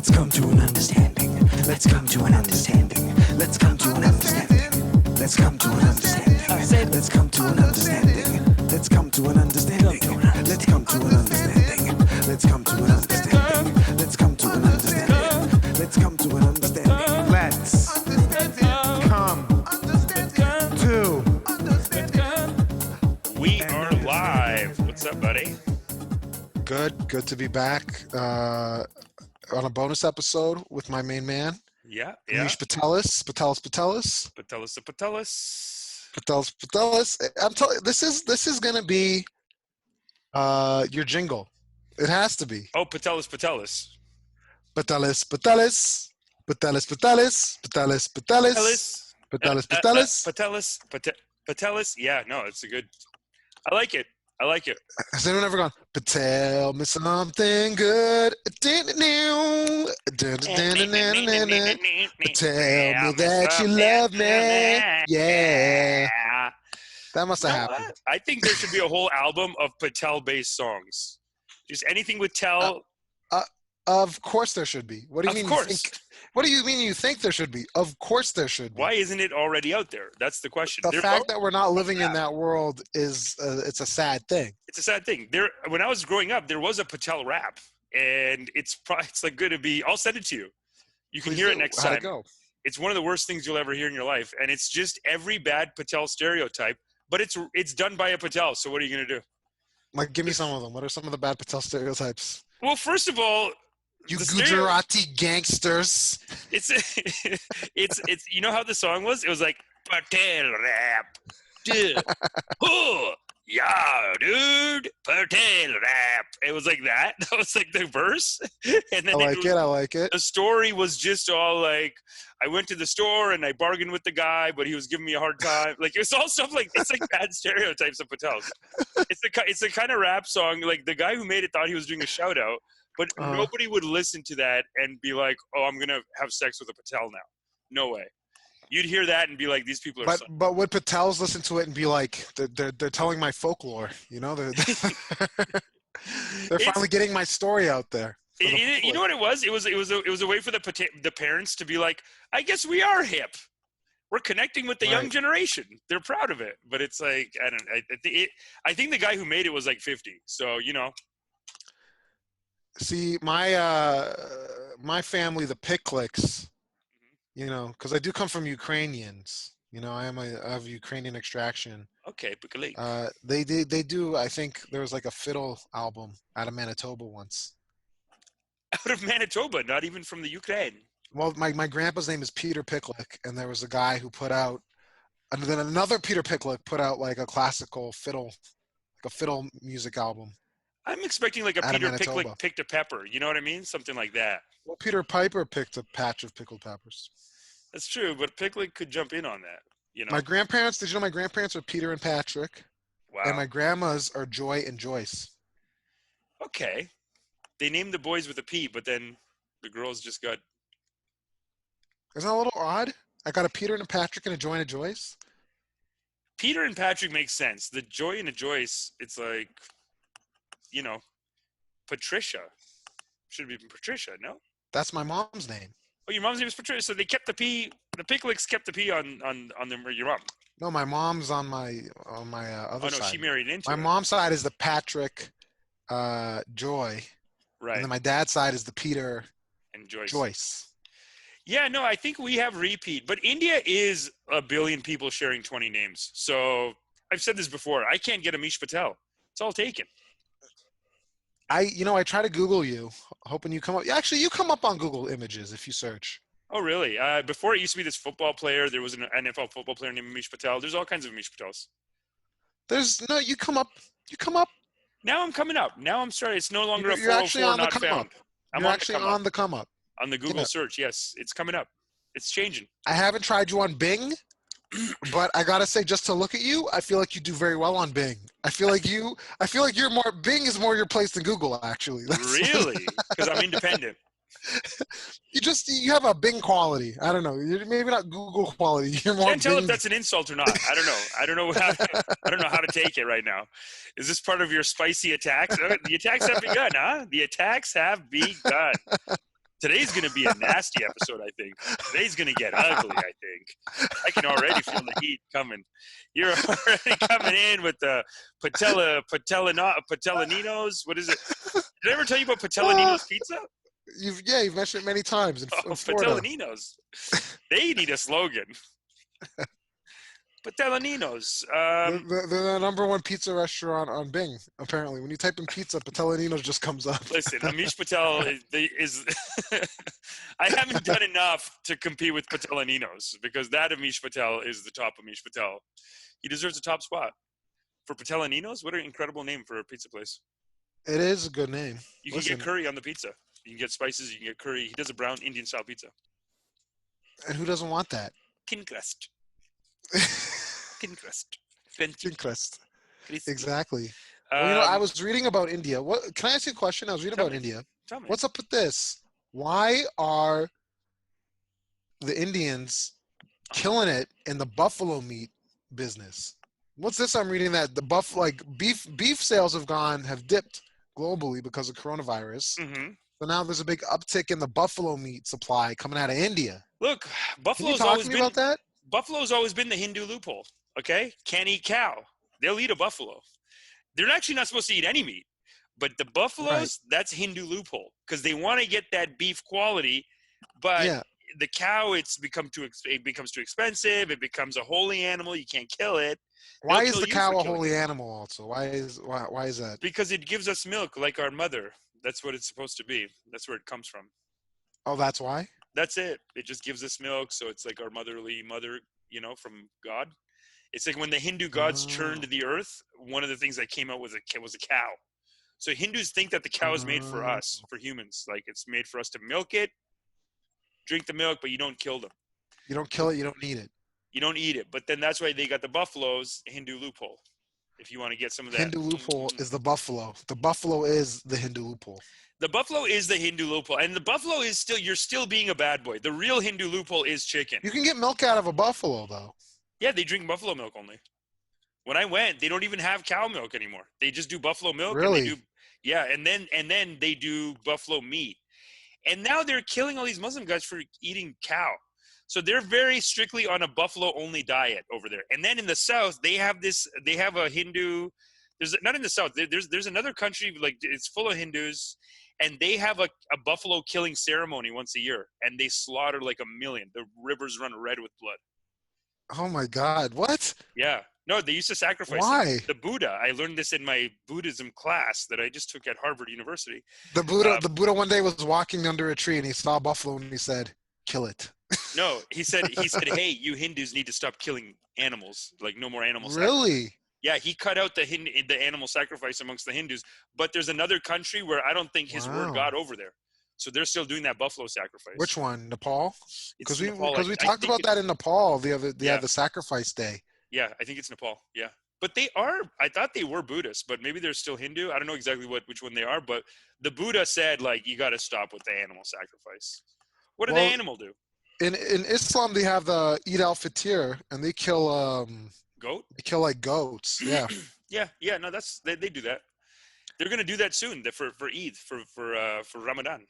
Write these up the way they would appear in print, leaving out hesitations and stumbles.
Let's come to an understanding. Let's come to an understanding. Let's come to an understanding. Let's come to an understanding. I said, let's come to an understanding. Let's come to an understanding. Let's come to an understanding. Let's come to an understanding. Let's come to an understanding. Let's come to an understanding. Let's come to. We are live. What's up, buddy? Good to be back on a bonus episode with my main man, Yeah. Amish Patelis. I'm telling you, this is gonna be your jingle. It has to be. Oh, Patelis. Patelis. Yeah, no, it's a good. I like it. Has anyone ever gone, Patel me something good? Tell me that you love me. Yeah. That must have happened. I think there should be a whole album of Patel-based songs. Just anything with Tel. Of course there should be. What do you mean? Of course. What do you mean you think there should be? Of course there should be. Why isn't it already out there? That's the question. The fact that we're not living in that world is it's a sad thing. It's a sad thing. When I was growing up, there was a Patel rap, and it's like good to be. I'll send it to you. You can hear it next time. It's one of the worst things you'll ever hear in your life, and it's just every bad Patel stereotype. But it's done by a Patel. So what are you gonna do? Like, give me some of them. What are some of the bad Patel stereotypes? Well, first of all, you Gujarati gangsters. It's you know how the song was? It was like Patel rap. Dude. Oh, yeah, dude. Patel rap. It was like that. That was like the verse. And then I like it. The story was just all like, I went to the store and I bargained with the guy, but he was giving me a hard time. Like, it was all stuff like, it's like bad stereotypes of Patels. It's the kind of rap song, like the guy who made it thought he was doing a shout out. But nobody would listen to that and be like, oh, I'm going to have sex with a Patel now. No way. You'd hear that and be like, these people are But would Patels listen to it and be like, they're telling my folklore, you know? They're finally getting my story out there. You know what it was? It was a way for the parents to be like, I guess we are hip. We're connecting with the young generation. They're proud of it. But it's like, I think the guy who made it was like 50. So, you know. See, my family, the Picklyks, you know, because I do come from Ukrainians. You know, I have Ukrainian extraction. Okay, Picklyk. They do. I think there was like a fiddle album out of Manitoba once. Out of Manitoba, not even from the Ukraine. Well, my grandpa's name is Peter Picklyk, and there was a guy who put out, and then another Peter Picklyk put out like a classical fiddle, like a fiddle music album. I'm expecting like a Peter Picklyk picked a pepper. You know what I mean? Something like that. Well, Peter Piper picked a patch of pickled peppers. That's true, but Picklyk could jump in on that. You know. My grandparents, did you know my grandparents are Peter and Patrick? Wow. And my grandmas are Joy and Joyce. Okay. They named the boys with a P, but then the girls just got... Isn't that a little odd? I got a Peter and a Patrick and a Joy and a Joyce? Peter and Patrick makes sense. The Joy and a Joyce, it's like... You know, Patricia. Should have been Patricia, no? That's my mom's name. Oh, your mom's name is Patricia. So they kept the P. The Picklyks kept the P on your mom. No, my mom's on my other side. Oh no, she married into my it. mom's side is the Patrick, Joy. Right. And then my dad's side is the Peter and Joyce. Joyce. Yeah, no, I think we have repeat, but India is 1 billion people sharing 20 names. So I've said this before. I can't get Amish Patel. It's all taken. I try to Google you, hoping you come up. Actually, you come up on Google Images if you search. Oh, really? Before it used to be this football player. There was an NFL football player named Amish Patel. There's all kinds of Amish Patels. You come up. You come up. Now I'm coming up. Now I'm starting. It's no longer You're a 404 not found. You're actually on the come up. On the Google search, yes. It's coming up. It's changing. I haven't tried you on Bing, but I gotta say, just to look at you, I feel like you do very well on Bing. I feel like you're more, Bing is more your place than Google, actually. Really? Because I'm independent. You have a Bing quality. I don't know. You're maybe not Google quality. You're more. Can't tell Bing. if that's an insult or not. I don't know. I don't know how to take it right now. Is this part of your spicy attacks? The attacks have begun, huh? The attacks have begun. Today's going to be a nasty episode, I think. Today's going to get ugly, I think. I can already feel the heat coming. You're already coming in with the Patellaninos. What is it? Did I ever tell you about Patellaninos pizza? You've mentioned it many times in Florida. Patellaninos. They need a slogan. Patellaninos. They're the number one pizza restaurant on Bing, apparently. When you type in pizza, Patellaninos just comes up. Listen, Amish Patel is I haven't done enough to compete with Patellaninos because that Amish Patel is the top Amish Patel. He deserves a top spot. For Patellaninos, what an incredible name for a pizza place. It is a good name. You can get curry on the pizza. You can get spices. You can get curry. He does a brown Indian-style pizza. And who doesn't want that? Thin crust. Thin crust. Thin crust. Crispy. Exactly. Well, I was reading about India. What? Can I ask you a question? I was reading about India. Tell me. What's up with this? Why are the Indians killing it in the buffalo meat business? What's this? I'm reading that the beef sales have dipped globally because of coronavirus. Mm-hmm. So now there's a big uptick in the buffalo meat supply coming out of India. Look, Can you talk to me about that? Buffalo's always been the Hindu loophole. Okay, can't eat cow. They'll eat a buffalo. They're actually not supposed to eat any meat, but the buffaloes, Right. That's Hindu loophole because they want to get that beef quality, but the cow it becomes too expensive. It becomes a holy animal. You can't kill it. Why They'll is kill the you cow for a killing holy it. animal? Also, why is that? Because it gives us milk like our mother. That's what it's supposed to be. That's where it comes from. Oh, that's why. That's it. It just gives us milk, so it's like our motherly mother, from God. It's like when the Hindu gods churned the earth, one of the things that came out was a cow. So Hindus think that the cow is made for us, for humans. Like it's made for us to milk it, drink the milk, but you don't kill them. You don't kill it. You don't need it. You don't eat it. But then that's why they got the buffaloes, Hindu loophole. If you want to get some of that. Hindu loophole is the buffalo. The buffalo is the Hindu loophole. The buffalo is the Hindu loophole. And the buffalo is you're still being a bad boy. The real Hindu loophole is chicken. You can get milk out of a buffalo, though. Yeah, they drink buffalo milk only. When I went, they don't even have cow milk anymore. They just do buffalo milk. Really? And then they do buffalo meat. And now they're killing all these Muslim guys for eating cow. So they're very strictly on a buffalo only diet over there. And then in the South, they have a Hindu, not in the South, there's another country, like it's full of Hindus, and they have a buffalo killing ceremony once a year. And they slaughter like 1 million. The rivers run red with blood. Oh my God! What? Yeah. No, they used to sacrifice Why? them. The Buddha. I learned this in my Buddhism class that I just took at Harvard University. The Buddha one day was walking under a tree and he saw a buffalo and he said, "Kill it." No, he said, "Hey, you Hindus need to stop killing animals. Like no more animal sacrifice." Really? Yeah, he cut out the animal sacrifice amongst the Hindus. But there's another country where I don't think his word got over there. So they're still doing that buffalo sacrifice. Which one? Nepal? It's Because Nepal. we talked about that in Nepal the other Yeah. the sacrifice day. Yeah, I think it's Nepal. Yeah. But I thought they were Buddhist, but maybe they're still Hindu. I don't know exactly which one they are, but the Buddha said, like, you got to stop with the animal sacrifice. What did the animal do? In Islam, they have the Eid al-Fitr, and they kill Goat? they kill like goats. Yeah. Yeah. No, they do that. They're gonna do that soon. For Eid, for Ramadan.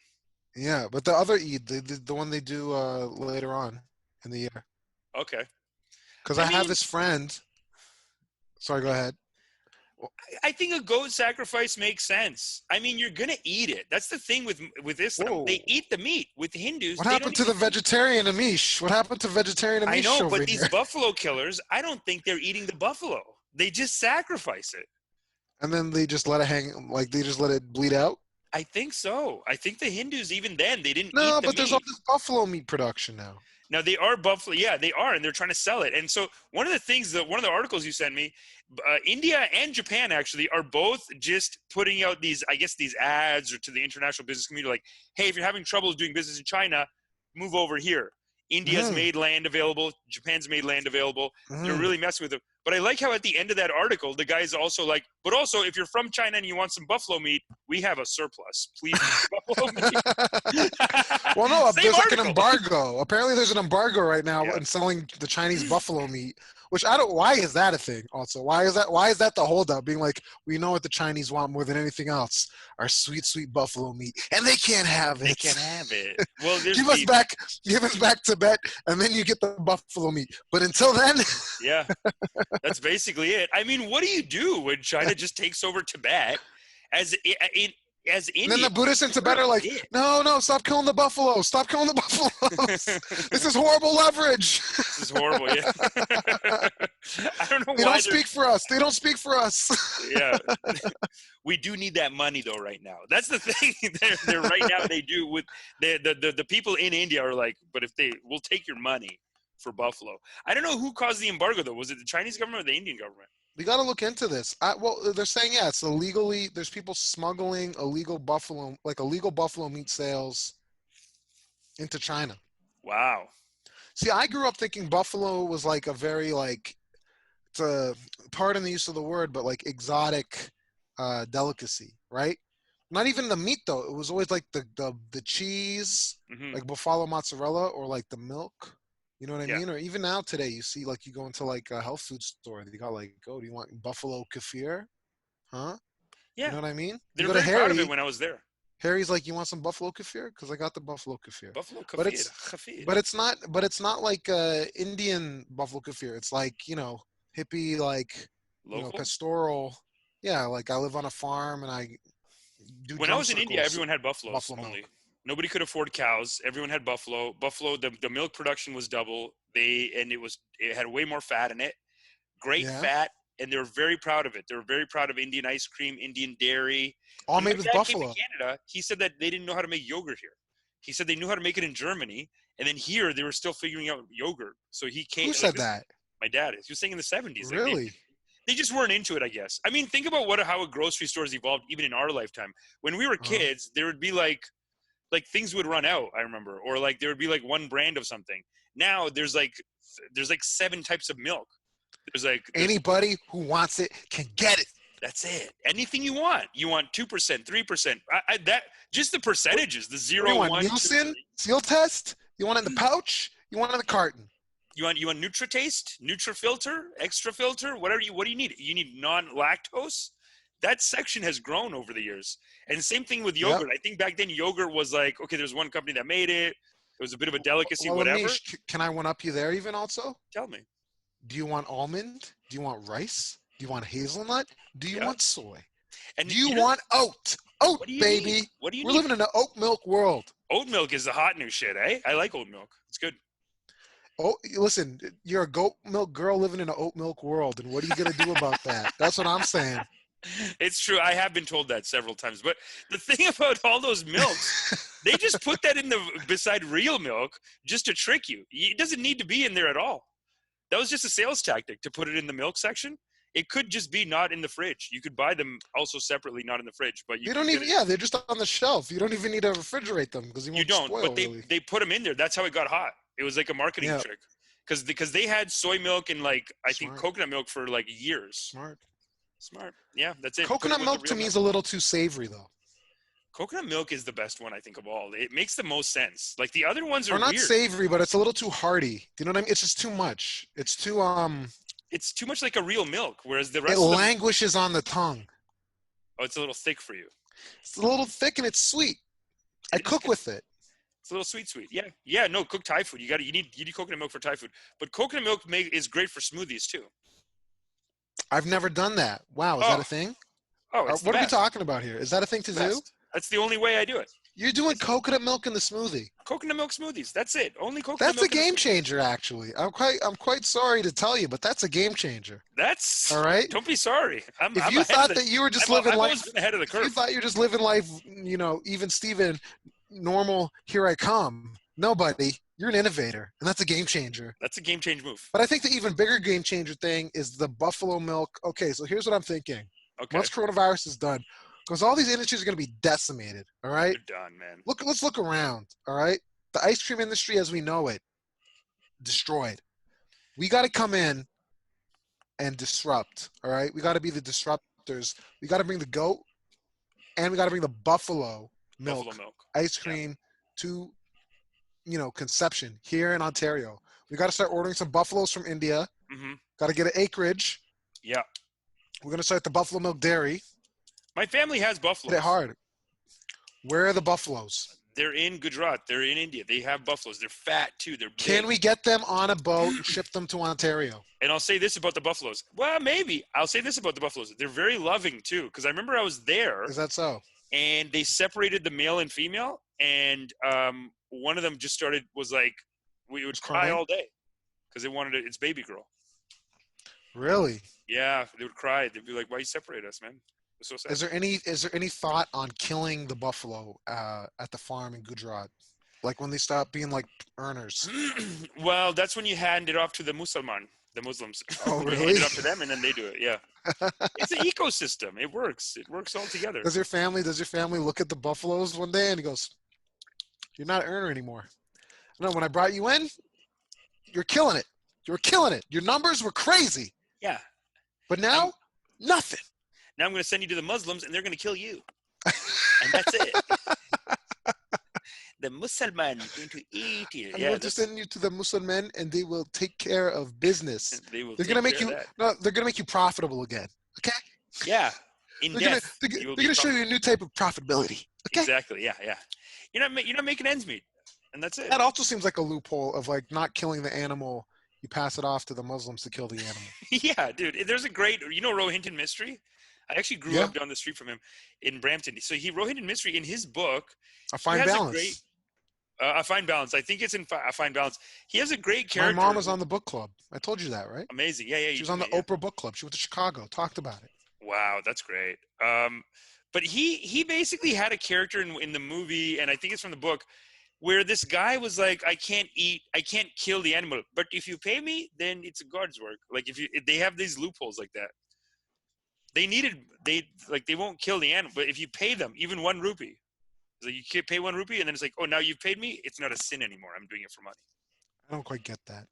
Yeah, but the other Eid, the one they do later on in the year. Okay. Because I I have mean- this friend. Sorry, go ahead. I think a goat sacrifice makes sense. I mean, you're gonna eat it. That's the thing with Islam. Whoa. They eat the meat. With Hindus, What they happened don't to the eat vegetarian Amish? What happened to vegetarian Amish? I know, over but these here? buffalo killers, I don't think they're eating the buffalo. They just sacrifice it. And then they just let it hang, like they just let it bleed out. I think so. I think the Hindus, even then, they didn't eat No, the but there's meat. all this buffalo meat production now. Now they are buffalo. Yeah, they are, and they're trying to sell it. And so one of the things one of the articles you sent me, India and Japan actually are both just putting out these ads or to the international business community, like, hey, if you're having trouble doing business in China, move over here. India's made land available. Japan's made land available. They're really messing with them. But I like how at the end of that article, the guy's also like, but also if you're from China and you want some buffalo meat, we have a surplus. Please eat buffalo meat. Well, no, Same there's like an article. embargo. Apparently, there's an embargo right now Yeah. in selling the Chinese buffalo meat, Which I don't. Why is that a thing? Also, why is that? Why is that the holdup? Being like, we know what the Chinese want more than anything else: our sweet, sweet buffalo meat, and they can't have it. They can't have it. Well, there's give us back Tibet, and then you get the buffalo meat. But until then, yeah, that's basically it. I mean, what do you do when China just takes over Tibet as as India? and then the Buddhists in Tibet are like, no, stop killing the buffalo, stop killing the buffaloes. This is horrible leverage. This is horrible. Yeah. I don't know They why don't speak for us. They don't speak for us. Yeah. We do need that money though right now. That's the thing. They're right now they do with the people in India are like, but if we'll take your money for buffalo. I don't know who caused the embargo though. Was it the Chinese government or the Indian government? We got to look into this. Well, they're saying, yeah, it's illegally. There's people smuggling illegal buffalo meat sales into China. Wow. See, I grew up thinking buffalo was like a very it's a, pardon the use of the word, but like exotic delicacy, right? Not even the meat though. It was always like the cheese, like buffalo mozzarella, or like the milk. You know what I mean? Or even now today, you see like you go into like a health food store, they got like, oh, do you want buffalo kefir? Huh? Yeah. You know what I mean? They're you go very to proud of Harry, it when I was there. Harry's like, you want some buffalo kefir? Because I got the buffalo kefir. Buffalo kefir. But it's not like Indian buffalo kefir. It's like, hippie, like Local? pastoral. Yeah, like I live on a farm and I do. When I was in India, everyone had buffaloes. Buffalo Only. milk. Nobody could afford cows. Everyone had buffalo. Buffalo, the milk production was double. It had way more fat in it. Great fat, and they were very proud of it. They were very proud of Indian ice cream, Indian dairy. All When made my with dad buffalo. came to Canada, he said that they didn't know how to make yogurt here. He said they knew how to make it in Germany, and then here they were still figuring out yogurt. So he came. Who said that? My dad. He was saying in the 70s. Really? They just weren't into it, I guess. I mean, think about how grocery stores evolved even in our lifetime. When we were kids, there would be like things would run out, I remember, or like there would be like one brand of something. Now there's like 7 types of milk. There's anybody who wants it can get it. That's it. Anything you want. You want 2%, 3%. That just the percentages, the 0, you want 1, Nielsen, seal test? You want it in the pouch? You want it in the carton? You want NutriTaste, NutriFilter, Extra Filter, whatever what do you need? You need non-lactose. That section has grown over the years. And same thing with yogurt. I think back then yogurt was like, okay, there's one company that made it. It was a bit of a delicacy, whatever. Amish, can I one up you there even also? Tell me. Do you want almond? Do you want rice? Do you want hazelnut? Do you want soy? And do you want oat? Oat, baby. What do you We're need? living in an oat milk world. Oat milk is the hot new shit, eh? I like oat milk. It's good. Oh, listen, you're a goat milk girl living in an oat milk world, and what are you going to do about that? That's what I'm saying. It's true. I have been told that several times. But the thing about all those milks, they just put that beside real milk just to trick you. It doesn't need to be in there at all. That was just a sales tactic to put it in the milk section. It could just be not in the fridge. You could buy them also separately, not in the fridge. But you don't even. Yeah, they're just on the shelf. You don't even need to refrigerate them because you don't. Spoil, but they put them in there. That's how it got hot. It was like a marketing trick, because they had soy milk and I think coconut milk for like years. Smart. Yeah, that's it. Coconut milk to me is a little too savory though. Coconut milk is the best one I think of all. It makes the most sense. Like the other ones are not weird. Savory, but it's a little too hearty. Do you know what I mean? It's just too much. It's too It's too much like a real milk, whereas the rest. It languishes on the tongue. Oh, it's a little thick for you. It's a little thick and it's sweet. I cook with it. It's a little sweet. Yeah. No, cook Thai food. You need coconut milk for Thai food, but coconut milk is great for smoothies too. I've never done that. Wow, is that a thing? Oh, what are we talking about here? Is that a thing to do? That's the only way I do it. You're doing coconut milk in the smoothie. Coconut milk smoothies. That's it. Only coconut milk. That's a game changer, actually. I'm quite sorry to tell you, but that's a game changer. That's all right. Don't be sorry. If you thought that you were just living life ahead of the curve, you thought you're just living life, even Steven, normal. Here I come. Nobody. You're an innovator, and that's a game changer. That's a game change move. But I think the even bigger game changer thing is the buffalo milk. Okay, so here's what I'm thinking. Okay. Once coronavirus is done, because all these industries are going to be decimated, all right? They're done, man. Let's look around, all right? The ice cream industry as we know it, destroyed. We got to come in and disrupt, all right? We got to be the disruptors. We got to bring the goat, and we got to bring the buffalo milk ice cream to conception here in Ontario. We got to start ordering some buffaloes from India. Mm-hmm. Got to get an acreage. Yeah. We're gonna start the buffalo milk dairy. My family has Hit buffaloes. it hard. Where are the buffaloes? They're in Gujarat. They're in India. They have buffaloes. They're fat too. They're big. Can we get them on a boat and ship them to Ontario? And I'll say this about the buffaloes. Well, maybe. I'll say this about the buffaloes. They're very loving too. Because I remember I was there. Is that so? And they separated the male and female. And one of them just was like, we would cry all day. Because they wanted its baby girl. Really? Yeah. They would cry. They'd be like, why you separate us, man? It's so sad. Is there any thought on killing the buffalo at the farm in Gujarat? Like when they stop being like earners? Well, that's when you hand it off to the Muslims. Oh, You really? hand it off to them and then they do it. Yeah. It's an ecosystem. It works. It works all together. Does your family look at the buffaloes one day and he goes, "You're not an earner anymore. No, when I brought you in, you're killing it. You're killing it. Your numbers were crazy. Yeah. But now, nothing." Now I'm going to send you to the Muslims and they're going to kill you. And that's it. The Musliman is going to eat you. I'm going to send you to the Muslim men and they will take care of business. They're going to make you, they're going to make you profitable again. Okay? Yeah. In death. They're going to show you a new type of profitability. Okay? Exactly. Yeah. Yeah. You're not making ends meet. And that's it. That also seems like a loophole of like not killing the animal. You pass it off to the Muslims to kill the animal. Yeah, dude. There's a great, Rohinton Mystery? I actually grew up down the street from him in Brampton. So Rohinton Mystery, in his book, A Fine Balance. A Fine Balance. I think it's in A Fine Balance. He has a great character. My mom was on the book club. I told you that, right? Amazing. Yeah. She was on the Oprah book club. She went to Chicago, talked about it. Wow, that's great. But he basically had a character in the movie, and I think it's from the book, where this guy was like, I can't kill the animal, but if you pay me, then it's God's work. Like if they have these loopholes like that. They won't kill the animal, but if you pay them, even 1 rupee, so you can't pay 1 rupee, and then it's like, oh, now you've paid me. It's not a sin anymore. I'm doing it for money. I don't quite get that.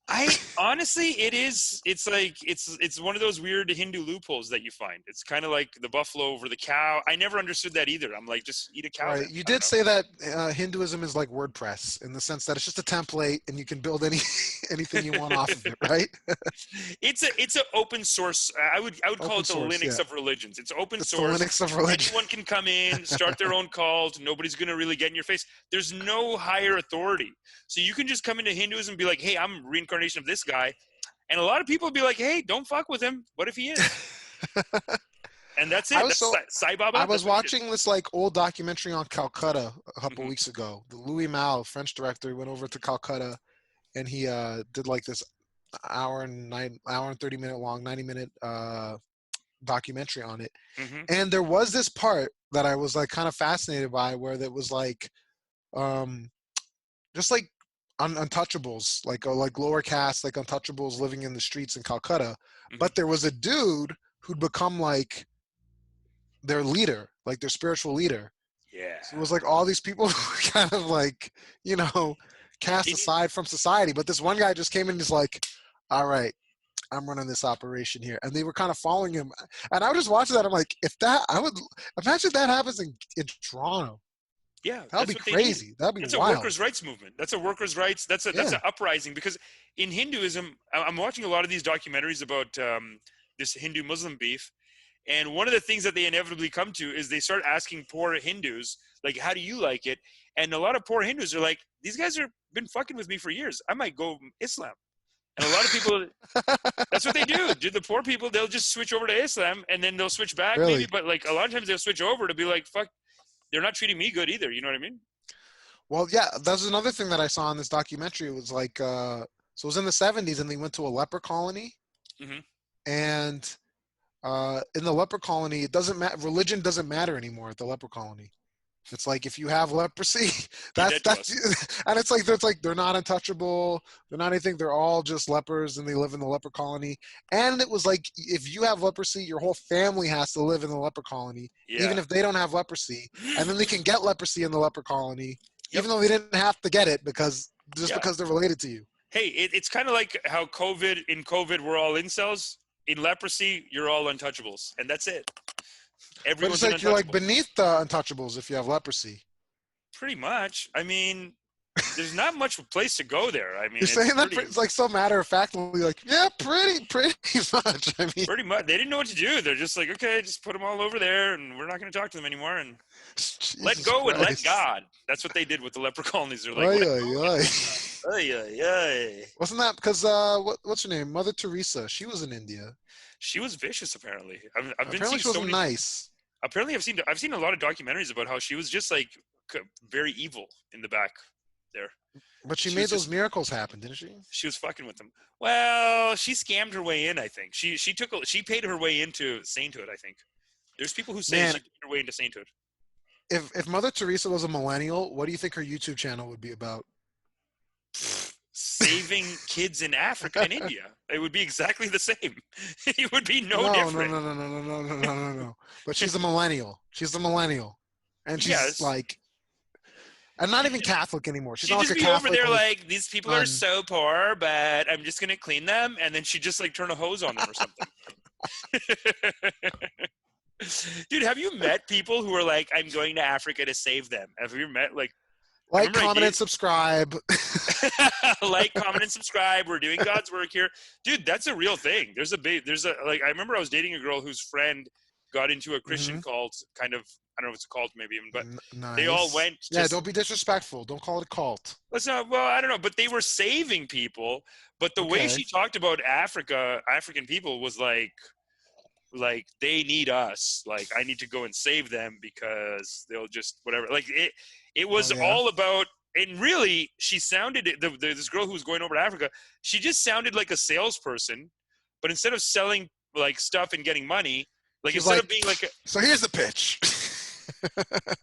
I honestly, it's one of those weird Hindu loopholes that you find. It's kind of like the buffalo over the cow. I never understood that either. I'm like, just eat a cow. Right. You did say that Hinduism is like WordPress in the sense that it's just a template and you can build anything you want off of it, right? It's an open source. I would call it the Linux of religions. It's open source. The Linux of religion. Anyone can come in, start their own cult. Nobody's gonna really get in your face. There's no higher authority, so you can just come into Hinduism and be like, hey, I'm reincarnation of this guy. And a lot of people would be like, hey, don't fuck with him. What if he is? And that's it. Sai Baba. I was watching this like old documentary on Calcutta a couple weeks ago. The Louis Malle, French director, went over to Calcutta and he did like this hour and 30-minute long, 90-minute documentary on it. Mm-hmm. And there was this part that I was like kind of fascinated by where there was like just like untouchables, like lower caste, like untouchables living in the streets in Calcutta. Mm-hmm. But there was a dude who'd become like their leader, like their spiritual leader. Yeah. So it was like all these people who were kind of like, cast aside from society. But this one guy just came in and is like, all right, I'm running this operation here. And they were kind of following him. And I was just watching that. I'm like, I would imagine that happens in Toronto. Yeah, that'd be crazy. That'd be wild. That's a workers' rights movement. That's a workers' rights. That's an uprising. Because in Hinduism, I'm watching a lot of these documentaries about this Hindu-Muslim beef, and one of the things that they inevitably come to is they start asking poor Hindus, like, "How do you like it?" And a lot of poor Hindus are like, "These guys have been fucking with me for years. I might go Islam." And a lot of people, that's what they do. The poor people, they'll just switch over to Islam, and then they'll switch back, maybe. But like a lot of times they'll switch over to be like, "Fuck." They're not treating me good either. You know what I mean? Well, yeah, that's another thing that I saw in this documentary. It was like, so it was in the 70s and they went to a leper colony. Mm-hmm. And in the leper colony, it doesn't matter. Religion doesn't matter anymore at the leper colony. It's like, if you have leprosy, that's and it's like they're not untouchable. They're not anything. They're all just lepers and they live in the leper colony. And it was like, if you have leprosy, your whole family has to live in the leper colony, even if they don't have leprosy. And then they can get leprosy in the leper colony, even though they didn't have to get it because they're related to you. Hey, it's kind of like how in COVID, we're all incels. In leprosy, you're all untouchables. And that's it. But it's like you're like beneath the untouchables if you have leprosy. Pretty much. I mean, There's not much place to go there. I mean, You're it's saying that pretty, it's like so matter of factly, like, yeah, pretty much. I mean, pretty much. They didn't know what to do. They're just like, okay, just put them all over there, and we're not going to talk to them anymore, and let Jesus go and let Christ. God. That's what they did with the leper colonies. They're like, Ay, let ay, ay. Ay, ay, ay. Wasn't that because what's her name? Mother Teresa. She was in India. She was vicious. Apparently, I've been Apparently, seeing she so wasn't many. nice. Apparently, I've seen a lot of documentaries about how she was just like very evil in the back there. But she She made was those just- miracles happen, didn't she? She was fucking with them. Well, she scammed her way in. I think she paid her way into sainthood. I think there's people who say Man. she paid her way into sainthood. If Mother Teresa was a millennial, what do you think her YouTube channel would be about? Saving kids in Africa and India. It would be exactly the same. It would be no No. different. No. But she's a millennial. She's a millennial, and she's Yes. like, and not even Catholic anymore. She's She'd not just like a be over Catholic. there like, these people are nun. so poor, but I'm just gonna clean them, and then she'd just like turn a hose on them or something. Dude, have you met people who are like, I'm going to Africa to save them? Have you met like remember I comment, did- and subscribe. like, comment, and subscribe? We're doing God's work here, dude. That's a real thing. There's a like, I remember I was dating a girl whose friend got into a Christian cult, kind of. I don't know if it's a cult, maybe even, but Nice. they all went. Yeah, don't be disrespectful. Don't call it a cult. Let's not. Well, I don't know, but they were saving people. But the way Okay. she talked about African people was like they need us. Like, I need to go and save them because they'll just whatever. Like it was Oh, yeah? all about. And really, she sounded this girl who was going over to Africa. She just sounded like a salesperson, but instead of selling like stuff and getting money, like She's instead like, of being like, So here's the pitch.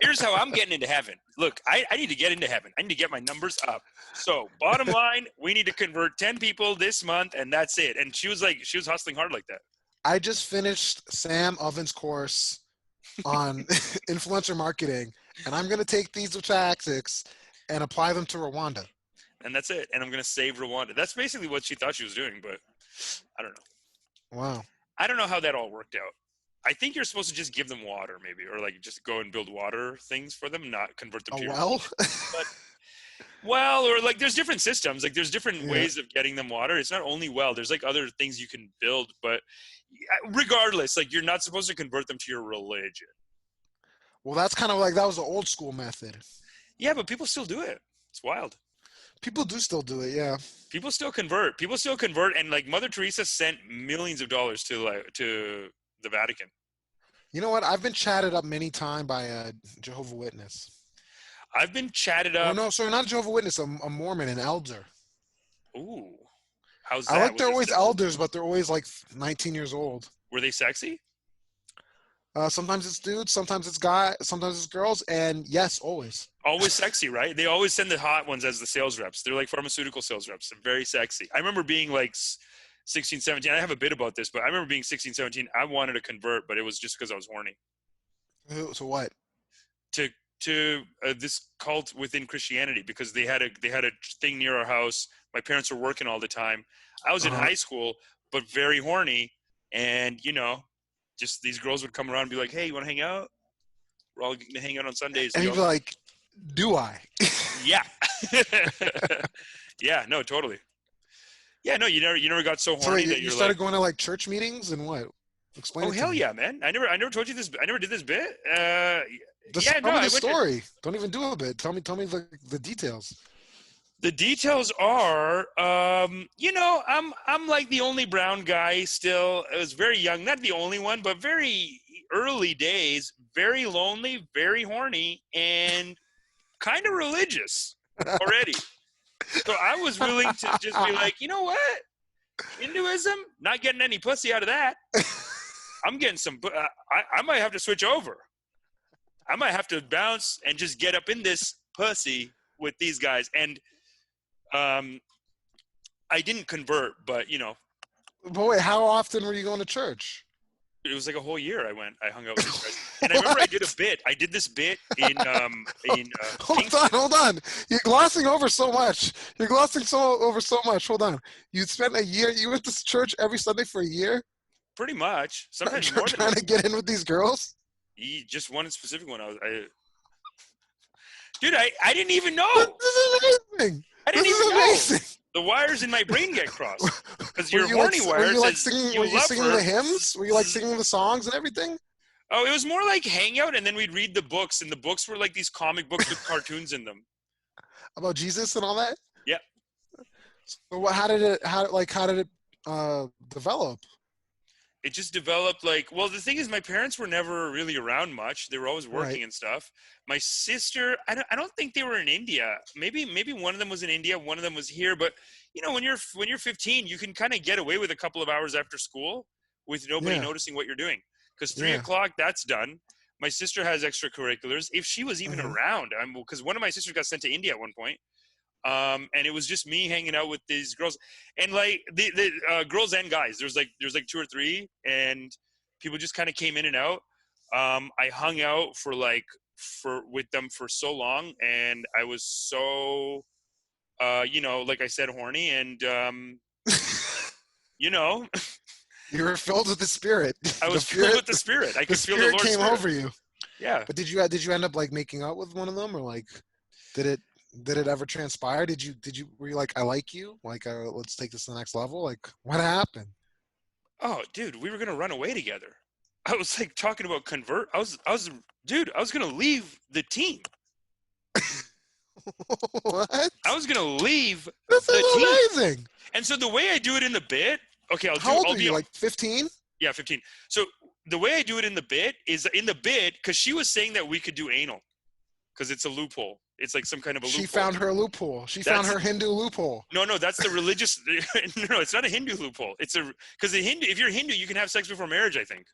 here's how I'm getting into heaven. Look, I need to get into heaven. I need to get my numbers up. So bottom line, we need to convert 10 people this month, and that's it. And she was hustling hard like that. I just finished Sam Oven's course on influencer marketing, and I'm going to take these tactics and apply them to Rwanda. And that's it. And I'm going to save Rwanda. That's basically what she thought she was doing, but I don't know. Wow. I don't know how that all worked out. I think you're supposed to just give them water, maybe, or like just go and build water things for them, not convert them A to your well? Well, or like there's different systems. Like there's different Yeah. ways of getting them water. It's not only well. There's like other things you can build, but regardless, like you're not supposed to convert them to your religion. Well, that's kind of like, that was the old school method. Yeah, but people still do it. It's wild. People do still do it, yeah. People still convert. People still convert, and like Mother Teresa sent millions of dollars to the Vatican. You know what? I've been chatted up many times by a Jehovah's Witness. I've been chatted Oh, up. no, sorry, not a Jehovah's Witness, a Mormon, an elder. Ooh, how's that? I like Was they're it always sexy? elders, but they're always like 19 years old. Were they sexy? Sometimes it's dudes, sometimes it's guys, sometimes it's girls, and yes, always. Always sexy, right? They always send the hot ones as the sales reps. They're like pharmaceutical sales reps. They're very sexy. I remember being like 16, 17. I have a bit about this, but I remember being 16, 17. I wanted to convert, but it was just because I was horny. So what? To this cult within Christianity, because they had a thing near our house. My parents were working all the time. I was in Uh-huh. high school, but very horny, and just these girls would come around and be like, "Hey, you want to hang out? We're all gonna hang out on Sundays." And We you'd be all- like, do I? Yeah. Yeah, no, totally. Yeah, no, you never got so So horny wait, that you you're started like, going to like church meetings and what? Explain oh it to hell me. yeah, man. I never told you this. I never did this bit. Just yeah, tell no, me I the went to- story. Don't even do a bit. Tell me the details. The details are, I'm like the only brown guy still. I was very young, not the only one, but very early days, very lonely, very horny, and kind of religious already. So I was willing to just be like, you know what? Hinduism, not getting any pussy out of that. I'm getting some, I might have to switch over. I might have to bounce and just get up in this pussy with these guys. And I didn't convert, but But wait, how often were you going to church? it was like a whole year. I hung out with these guys, and I remember I did a bit. I did this bit in Hold on. You're glossing over so much. Over so much. Hold on. You spent a year. You went to church every Sunday for a year, pretty much, sometimes more than trying to get in with these girls. just one specific one. Dude, I didn't even know. This is amazing. I didn't This even is know. amazing. The wires in my brain get crossed because Were your you horny like, wire were you like says singing? you Were you love singing her. the hymns? Were you like singing the songs and everything? Oh, it was more like hangout, and then we'd read the books, and the books were like these comic books with cartoons in them. About Jesus and all that? Yeah. So what, how did it develop? It just developed like, well, the thing is, my parents were never really around much. They were always working Right. and stuff. My sister, I don't think they were in India. Maybe one of them was in India, one of them was here. But you know, when you're 15, you can kind of get away with a couple of hours after school with nobody Yeah. noticing what you're doing. Because 3 Yeah. o'clock, that's done. My sister has extracurriculars. If she was even Mhm. around, because one of my sisters got sent to India at one point. And it was just me hanging out with these girls, and like the girls and guys. There's like 2 or 3, and people just kind of came in and out. I hung out with them for so long, and I was so, like I said, horny, and you know, You were filled with the Spirit. I was filled with the Spirit. I The could feel the Spirit Lord's came Spirit. over you. Yeah. But did you end up like making out with one of them, or like did it ever transpire? Were you like, I like you, like let's take this to the next level? Like what happened? Oh, dude, we were gonna run away together. I was like talking about convert. I was gonna leave the team. What? I was gonna leave This the is team. amazing. And so the way I do it in the bit, okay, How old are you? Like 15? Yeah, 15. So the way I do it in the bit is because she was saying that we could do anal because it's a loophole. It's like some kind of a loophole. She found her loophole. She found her Hindu loophole. No, that's the religious. No, it's not a Hindu loophole. It's because if you're Hindu, you can have sex before marriage. I think.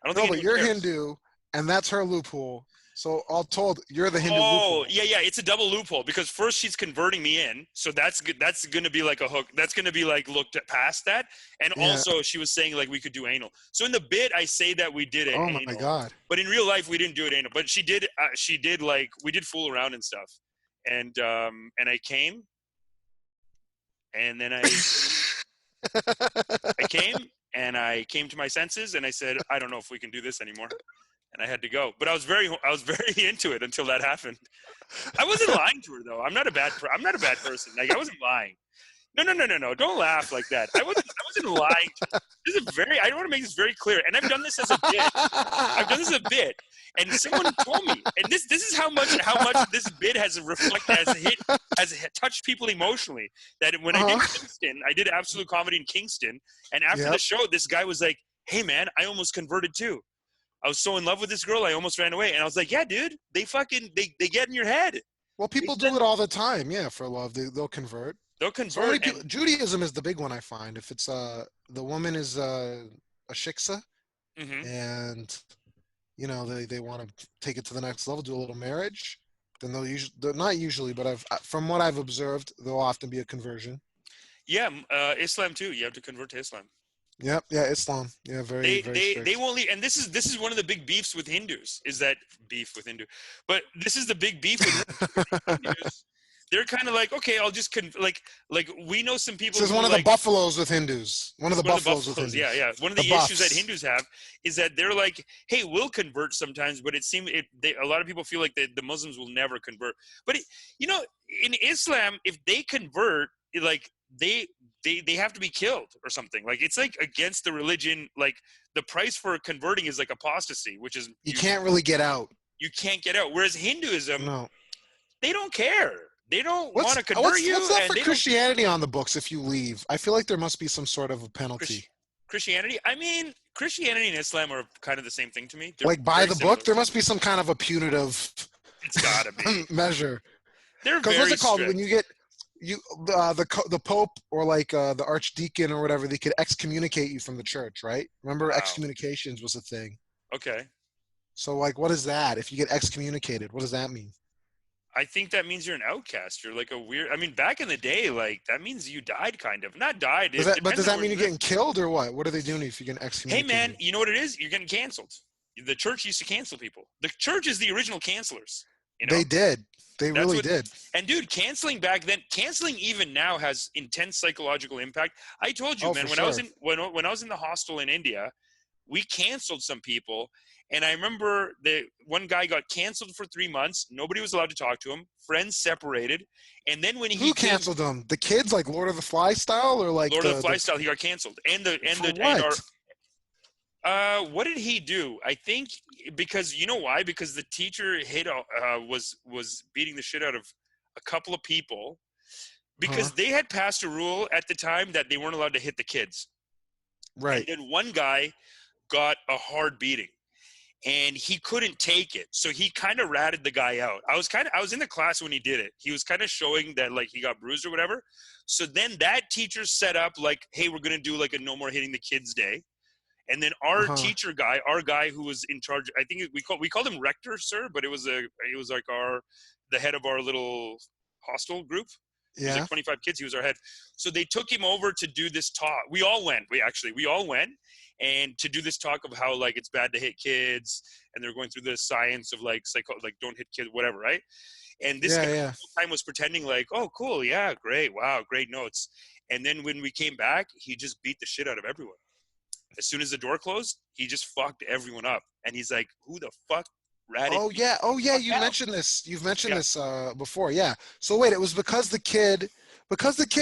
I don't No, think. but you're Hindu, and that's her loophole. So all told, you're the Hindu loophole. Oh, yeah. It's a double loophole because first she's converting me in, so that's good. That's gonna be like a hook. That's gonna be like looked at past that, and Yeah. also she was saying like we could do anal. So in the bit, I say that we did it. Oh anal, my God. But in real life, we didn't do it anal. But she did. She did like we did fool around and stuff, and I came, and then I I came to my senses, and I said, I don't know if we can do this anymore. And I had to go, but I was very into it until that happened. I wasn't lying to her though. I'm not a bad person. Like I wasn't lying. No. Don't laugh like that. I wasn't lying to her. I want to make this very clear. And I've done this as a bit. And someone told me, and this is how much this bit has touched people emotionally. That when I did Kingston, I did Absolute Comedy in Kingston, and after the show, this guy was like, "Hey man, I almost converted too. I was so in love with this girl, I almost ran away." And I was like, "Yeah, dude, they get in your head." Well, people do it all the time. Yeah, for love, they'll convert. They'll convert. Judaism is the big one I find. If it's the woman is a shiksa, and you know they want to take it to the next level, do a little marriage, then they're not usually, but from what I've observed, there'll often be a conversion. Yeah, Islam too. You have to convert to Islam. Yep. Yeah, Islam. Yeah, very strict. They won't leave, and this is one of the big beefs with Hindus. Is that beef with Hindu? But this is the big beef with Hindus. They're kind of like, okay, I'll just like we know some people. This is one of the buffaloes with Hindus. One of the buffaloes with Hindus. Yeah. One of the issues that Hindus have is that they're like, hey, we'll convert sometimes, but a lot of people feel like the Muslims will never convert. But in Islam, if they convert, like they have to be killed or something. Like it's like against the religion. Like the price for converting is like apostasy, which is you can't really get out. You can't get out. Whereas Hinduism, no, they don't care. They don't want to convert you. What's that for Christianity on the books if you leave? I feel like there must be some sort of a penalty. Christianity? I mean, Christianity and Islam are kind of the same thing to me. They're like by the book, there must be some kind of a punitive it's gotta be measure. They're very what's it called strict. when you get the Pope or like the Archdeacon or whatever, they could excommunicate you from the church, right? Remember, excommunications was a thing. Okay. So like, what is that? If you get excommunicated, what does that mean? I think that means you're an outcast. You're like a weird. I mean, back in the day, like that means you died, kind of. Not died. But does that mean you're getting killed or what? What are they doing if you get excommunicated? Hey man, you know what it is? You're getting canceled. The church used to cancel people. The church is the original cancelers. You know? They did. They really did. And dude, canceling back then, canceling even now has intense psychological impact. I told you, man, when I was in the hostel in India, we canceled some people. And I remember the one guy got canceled for 3 months. Nobody was allowed to talk to him. Friends separated. And then when he Who canceled them? The kids, like Lord of the Fly style, or like Lord of the Fly style, he got canceled. for what? What did he do? I think because you know why? Because the teacher was beating the shit out of a couple of people because they had passed a rule at the time that they weren't allowed to hit the kids. Right. And then one guy got a hard beating and he couldn't take it. So he kind of ratted the guy out. I was in the class when he did it. He was kind of showing that like he got bruised or whatever. So then that teacher set up like, hey, we're going to do like a no more hitting the kids day. And then our teacher guy, our guy who was in charge, I think we called him rector, sir, but it was like the head of our little hostel group. It was like 25 kids. He was our head. So they took him over to do this talk. We all went. We all went, and to do this talk of how like it's bad to hit kids, and they're going through the science of like don't hit kids, whatever, right? And this guy the whole time was pretending like, oh, cool, yeah, great, wow, great notes. And then when we came back, he just beat the shit out of everyone. As soon as the door closed, he just fucked everyone up. And he's like, who the fuck ratted Oh yeah, you mentioned this. You've mentioned this before. Yeah. So wait, it was because the kid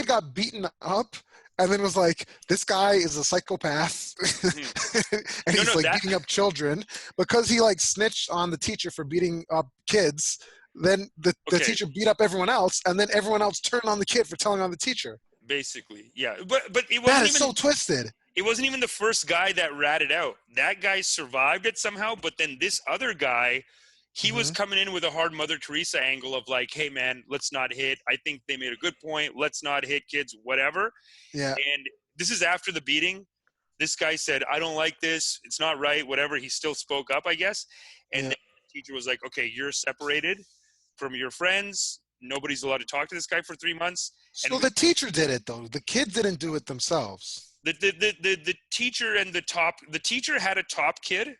got beaten up and then was like, this guy is a psychopath. And he's beating up children because he like snitched on the teacher for beating up kids. Then the teacher beat up everyone else, and then everyone else turned on the kid for telling on the teacher. Basically, yeah. But it wasn't that is so twisted. It wasn't even the first guy that ratted out. That guy survived it somehow, but then this other guy, he was coming in with a hard Mother Teresa angle of like, hey man, let's not hit. I think they made a good point. Let's not hit kids, whatever. Yeah. And this is after the beating. This guy said, I don't like this. It's not right, whatever. He still spoke up, I guess. And then the teacher was like, okay, you're separated from your friends. Nobody's allowed to talk to this guy for 3 months. So the teacher did it though. The kids didn't do it themselves. The teacher and the teacher had a top kid,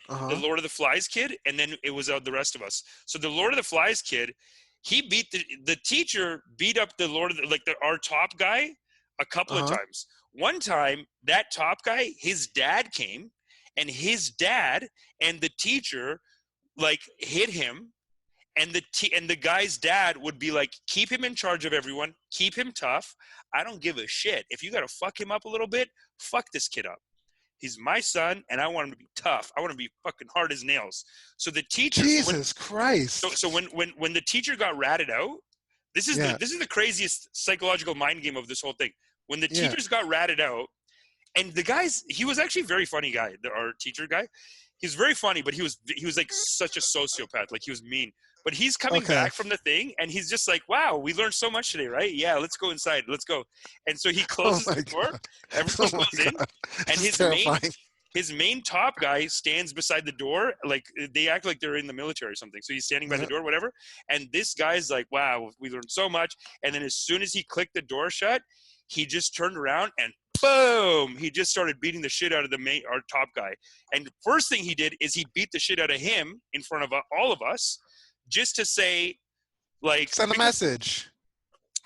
the Lord of the Flies kid, and then it was the rest of us. So the Lord of the Flies kid, he beat the teacher beat up the Lord of the, our top guy a couple of times. One time that top guy, his dad came, and his dad and the teacher like hit him. And the guy's dad would be like, keep him in charge of everyone. Keep him tough. I don't give a shit. If you got to fuck him up a little bit, fuck this kid up. He's my son, and I want him to be tough. I want him to be fucking hard as nails. So the teacher, Jesus Christ. So when the teacher got ratted out, this is the craziest psychological mind game of this whole thing. When the teachers got ratted out, and the guys, he was actually a very funny guy. Our teacher guy, he was very funny, but he was like such a sociopath. Like he was mean. But he's coming back from the thing, and he's just like, wow, we learned so much today, right? Yeah, let's go inside. Let's go. And so he closes the door. Everyone goes in. And his main top guy stands beside the door. Like, they act like they're in the military or something. So he's standing by the door, whatever. And this guy's like, wow, we learned so much. And then as soon as he clicked the door shut, he just turned around and boom, he just started beating the shit out of our top guy. And the first thing he did is he beat the shit out of him in front of all of us. Just to say, like... Send a message.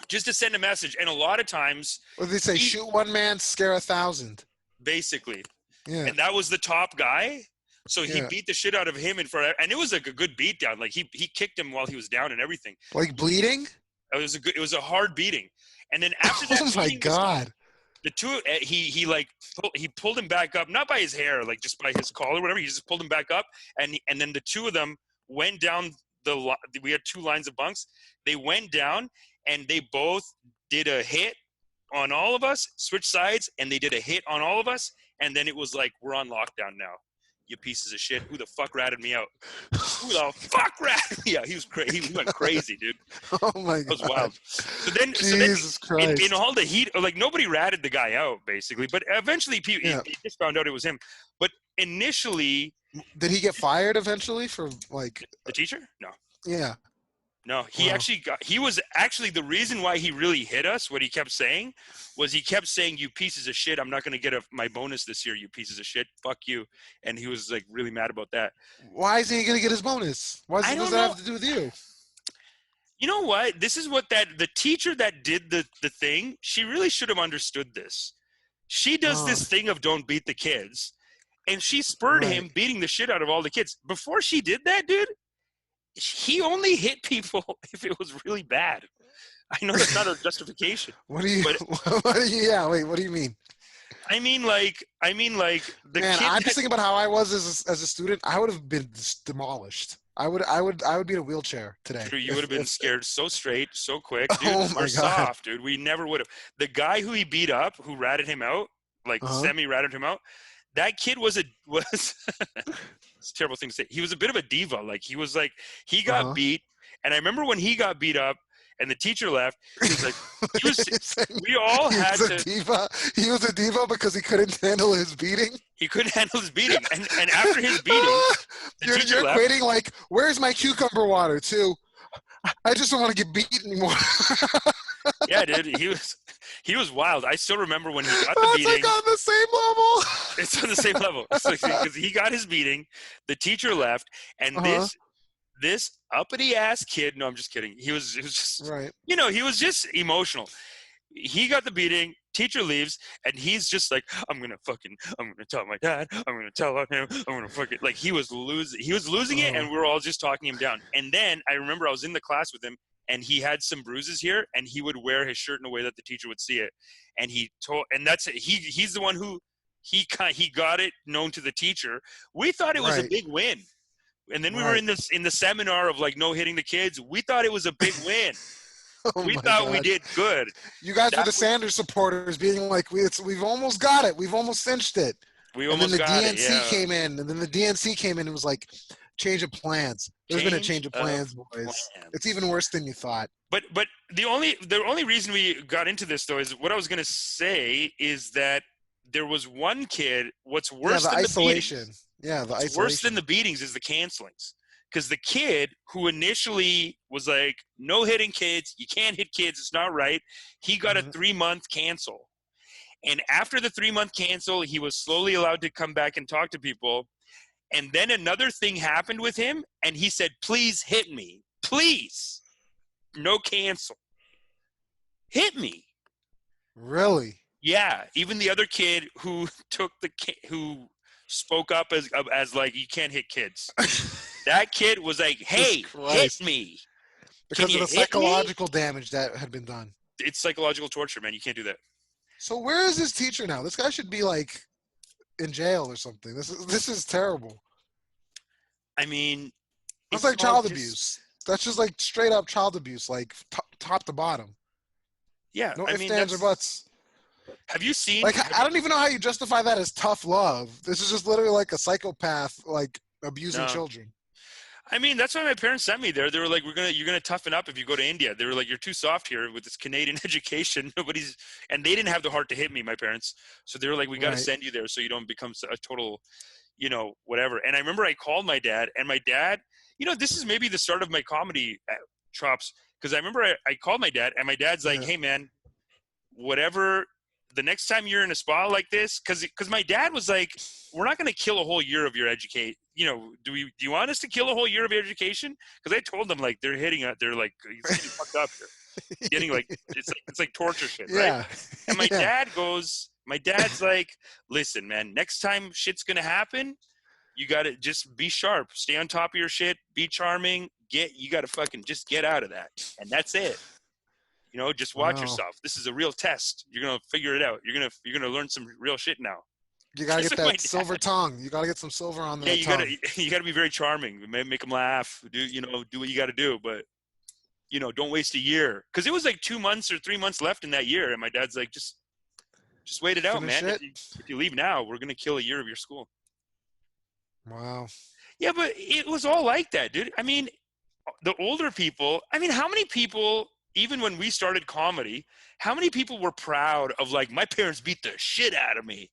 Just to send a message. And a lot of times... What do they say? Shoot one man, scare 1,000. Basically. Yeah. And that was the top guy. So he beat the shit out of him in front of... And it was like a good beat down. Like, he kicked him while he was down and everything. Like bleeding? It was a hard beating. And then after that... Oh, my God. The two... He pulled him back up. Not by his hair, like just by his collar or whatever. He just pulled him back up. And then the two of them went down... we had 2 lines of bunks. They went down and they both did a hit on all of us, switched sides, and they did a hit on all of us. And then it was like, we're on lockdown now. You pieces of shit. Who the fuck ratted me out? Who the fuck ratted me out? He was crazy. He went crazy, dude. Oh my God. That was wild. So then, Christ. In all the heat, like nobody ratted the guy out basically, but eventually people he just found out it was him. But initially, did he get fired eventually for like the teacher? No. Yeah. No, he was actually the reason why he really hit us. What he kept saying was he kept saying, you pieces of shit, I'm not going to get my bonus this year, you pieces of shit. Fuck you. And he was like really mad about that. Why isn't he going to get his bonus? What does that have to do with you? You know what? This is what the teacher that did the thing, she really should have understood this. She does this thing of don't beat the kids. and she spurred Right. him beating the shit out of all the kids. Before she did that, dude, he only hit people if it was really bad. I know that's not a justification, What do you? but What do you? Yeah. Wait. What do you mean? I mean like the Man, kid. I'm just thinking about how I was as a student. I would have been demolished. I would be in a wheelchair today. Dude, you would have been scared so straight, so quick. Dude, Oh my we're God. soft, dude. We never would have. The guy who he beat up, who ratted him out, like Uh-huh. semi-ratted him out, that kid was it's a terrible thing to say. He was a bit of a diva. Like, he got Uh-huh. beat. And I remember when he got beat up and the teacher left, he was like, You're saying we all he had was a to, diva. He was a diva because he couldn't handle his beating. he couldn't handle his beating. And after his beating, the you're teacher left. equating like, where's my cucumber water to? I just don't want to get beat anymore. Yeah, dude, he was wild. I still remember when he got the That's beating. like on the same level. It's on the same level. It's like, because he got his beating, the teacher left, and Uh-huh. this uppity ass kid. No, I'm just kidding. He was just, Right. he was just emotional. He got the beating. Teacher leaves, and he's just like, I'm gonna tell my dad. I'm gonna tell on him. I'm gonna fucking, like, he was losing it, and we were all just talking him down. And then I remember I was in the class with him, and he had some bruises here, and he would wear his shirt in a way that the teacher would see it. And that's it. He's the one who he got it known to the teacher. We thought it was a Right. big win. And then we were Right. in the seminar of like no hitting the kids. We thought it was a big win. Oh We my thought we God. did good. You guys were That the was- Sanders supporters, being like, we've almost got it. We've almost cinched it. We And then almost the got DNC it. Yeah. came in, and then the DNC came in and was like, change of plans. There's been a change of plans, boys. plans. It's even worse than you thought. But the only reason we got into this though is what I was gonna say is that there was one kid. What's worse yeah, the than isolation. the beatings? Yeah, the What's isolation. worse than the beatings is the cancelings. Because the kid who initially was like, no hitting kids, you can't hit kids, it's not right. He got a 3-month cancel. And after the 3-month cancel, he was slowly allowed to come back and talk to people. And then another thing happened with him, and he said, please hit me. Please. No cancel. Hit me. Really? Yeah. Even the other kid who who spoke up as like, you can't hit kids. That kid was like, hey, hit Christ. me. Because of you the hit me? psychological damage that had been done. It's psychological torture, man. You can't do that. So where is this teacher now? This guy should be like in jail or something. This is terrible. I mean, That's it's like all child just- abuse. That's just like straight up child abuse, like top to bottom. Yeah. No I ifs, mean, ands, or buts. have you seen? Like I don't even know how you justify that as tough love. This is just literally like a psychopath, like abusing No. children. I mean, that's why my parents sent me there. They were like, you're gonna toughen up if you go to India. They were like, you're too soft here with this Canadian education. And they didn't have the heart to hit me, my parents. So they were like, we got to Right. send you there so you don't become a total, whatever. And I remember I called my dad, and my dad, this is maybe the start of my comedy chops, because I remember I called my dad, and my dad's like, Yeah. hey man, whatever. The next time you're in a spot like this, because my dad was like, we're not going to kill a whole year of your education. Do you want us to kill a whole year of your education? Because I told them, like, they're like, he's getting fucked up here. Getting like, it's like torture shit, right? Yeah. And my Yeah. dad's like, listen, man, next time shit's going to happen, you got to just be sharp, stay on top of your shit, be charming, you got to fucking just get out of that. And that's it. Just watch Wow. yourself. This is a real test. You're going to figure it out. You're going to learn some real shit now. You gotta Just get like my that silver tongue. You gotta get some silver on that Yeah, tongue. you gotta be very charming. Make them laugh. Do what you gotta do, but don't waste a year. Because it was like 2 months or 3 months left in that year, and my dad's like, just wait it out, Finish man. it. If you leave now, we're gonna kill a year of your school. Wow. Yeah, but it was all like that, dude. I mean, the older people. I mean, how many people? Even when we started comedy, how many people were proud of like, my parents beat the shit out of me.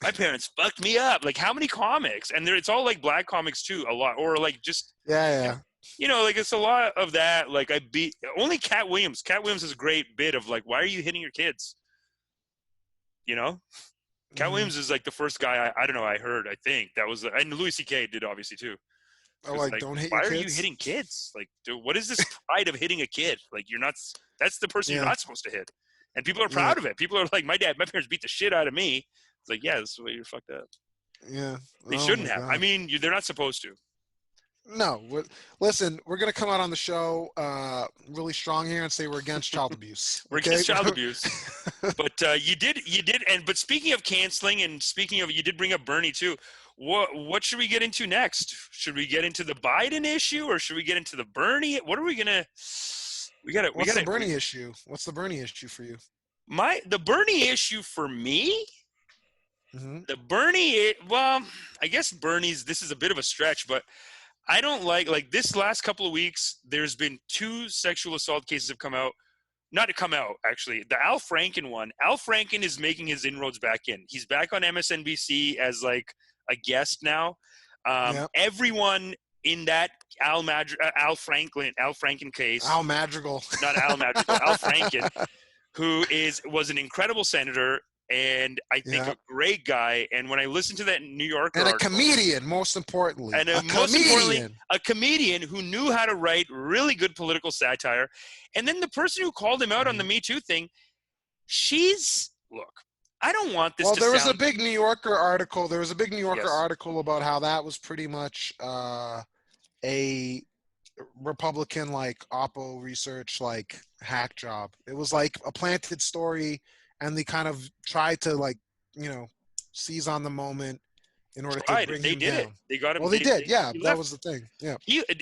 My parents fucked me up. Like, how many comics? And it's all like black comics too, a lot, or like just Yeah. like it's a lot of that. Like, I beat only Cat Williams. Cat Williams is a great bit of like, why are you hitting your kids? Cat Mhm. Williams is like the first guy I don't know. I heard. I think that was, and Louis C.K. did obviously too. Oh, It's like don't hit why your are kids. you hitting kids? Like, dude, what is this pride of hitting a kid? Like, you're not. That's the person you're Yeah. not supposed to hit. And people are proud of it. People are like, my parents beat the shit out of me. It's like, yeah, this is why you're fucked up. Yeah. They Oh shouldn't my have. God. I mean, they're not supposed to. No. Listen, we're gonna come out on the show really strong here and say we're against child abuse. We're Okay. against child abuse. But you did, but speaking of canceling and speaking of, you did bring up Bernie too. What should we get into next? Should we get into the Biden issue or should we get into the Bernie? What are we gonna? What's the Bernie issue? What's the Bernie issue for you? The Bernie issue for me. Hmm. The Bernie, well, I guess Bernie's. This is a bit of a stretch, but I don't like this last couple of weeks. There's been 2 sexual assault cases have come out. Not to come out, actually. The Al Franken one. Al Franken is making his inroads back in. He's back on MSNBC as like a guest now. Yep. Everyone in that Al Franken case, Al Madrigal. not Al Madrigal, Al Franken, who was an incredible senator and I think Yeah. a great guy. And when I listened to that New Yorker And a article, comedian, most importantly. and most importantly, a comedian who knew how to write really good political satire. And then the person who called him out on the Me Too thing, look, I don't want this to there was a sound... big New Yorker article. There was a big New Yorker Yes. article about how that was pretty much a Republican like Oppo research like hack job. It was like a planted story, and they kind of tried to like seize on the moment in order to bring They him did down. it. They got him. Well, they did. Yeah, he that left. was the thing. Yeah.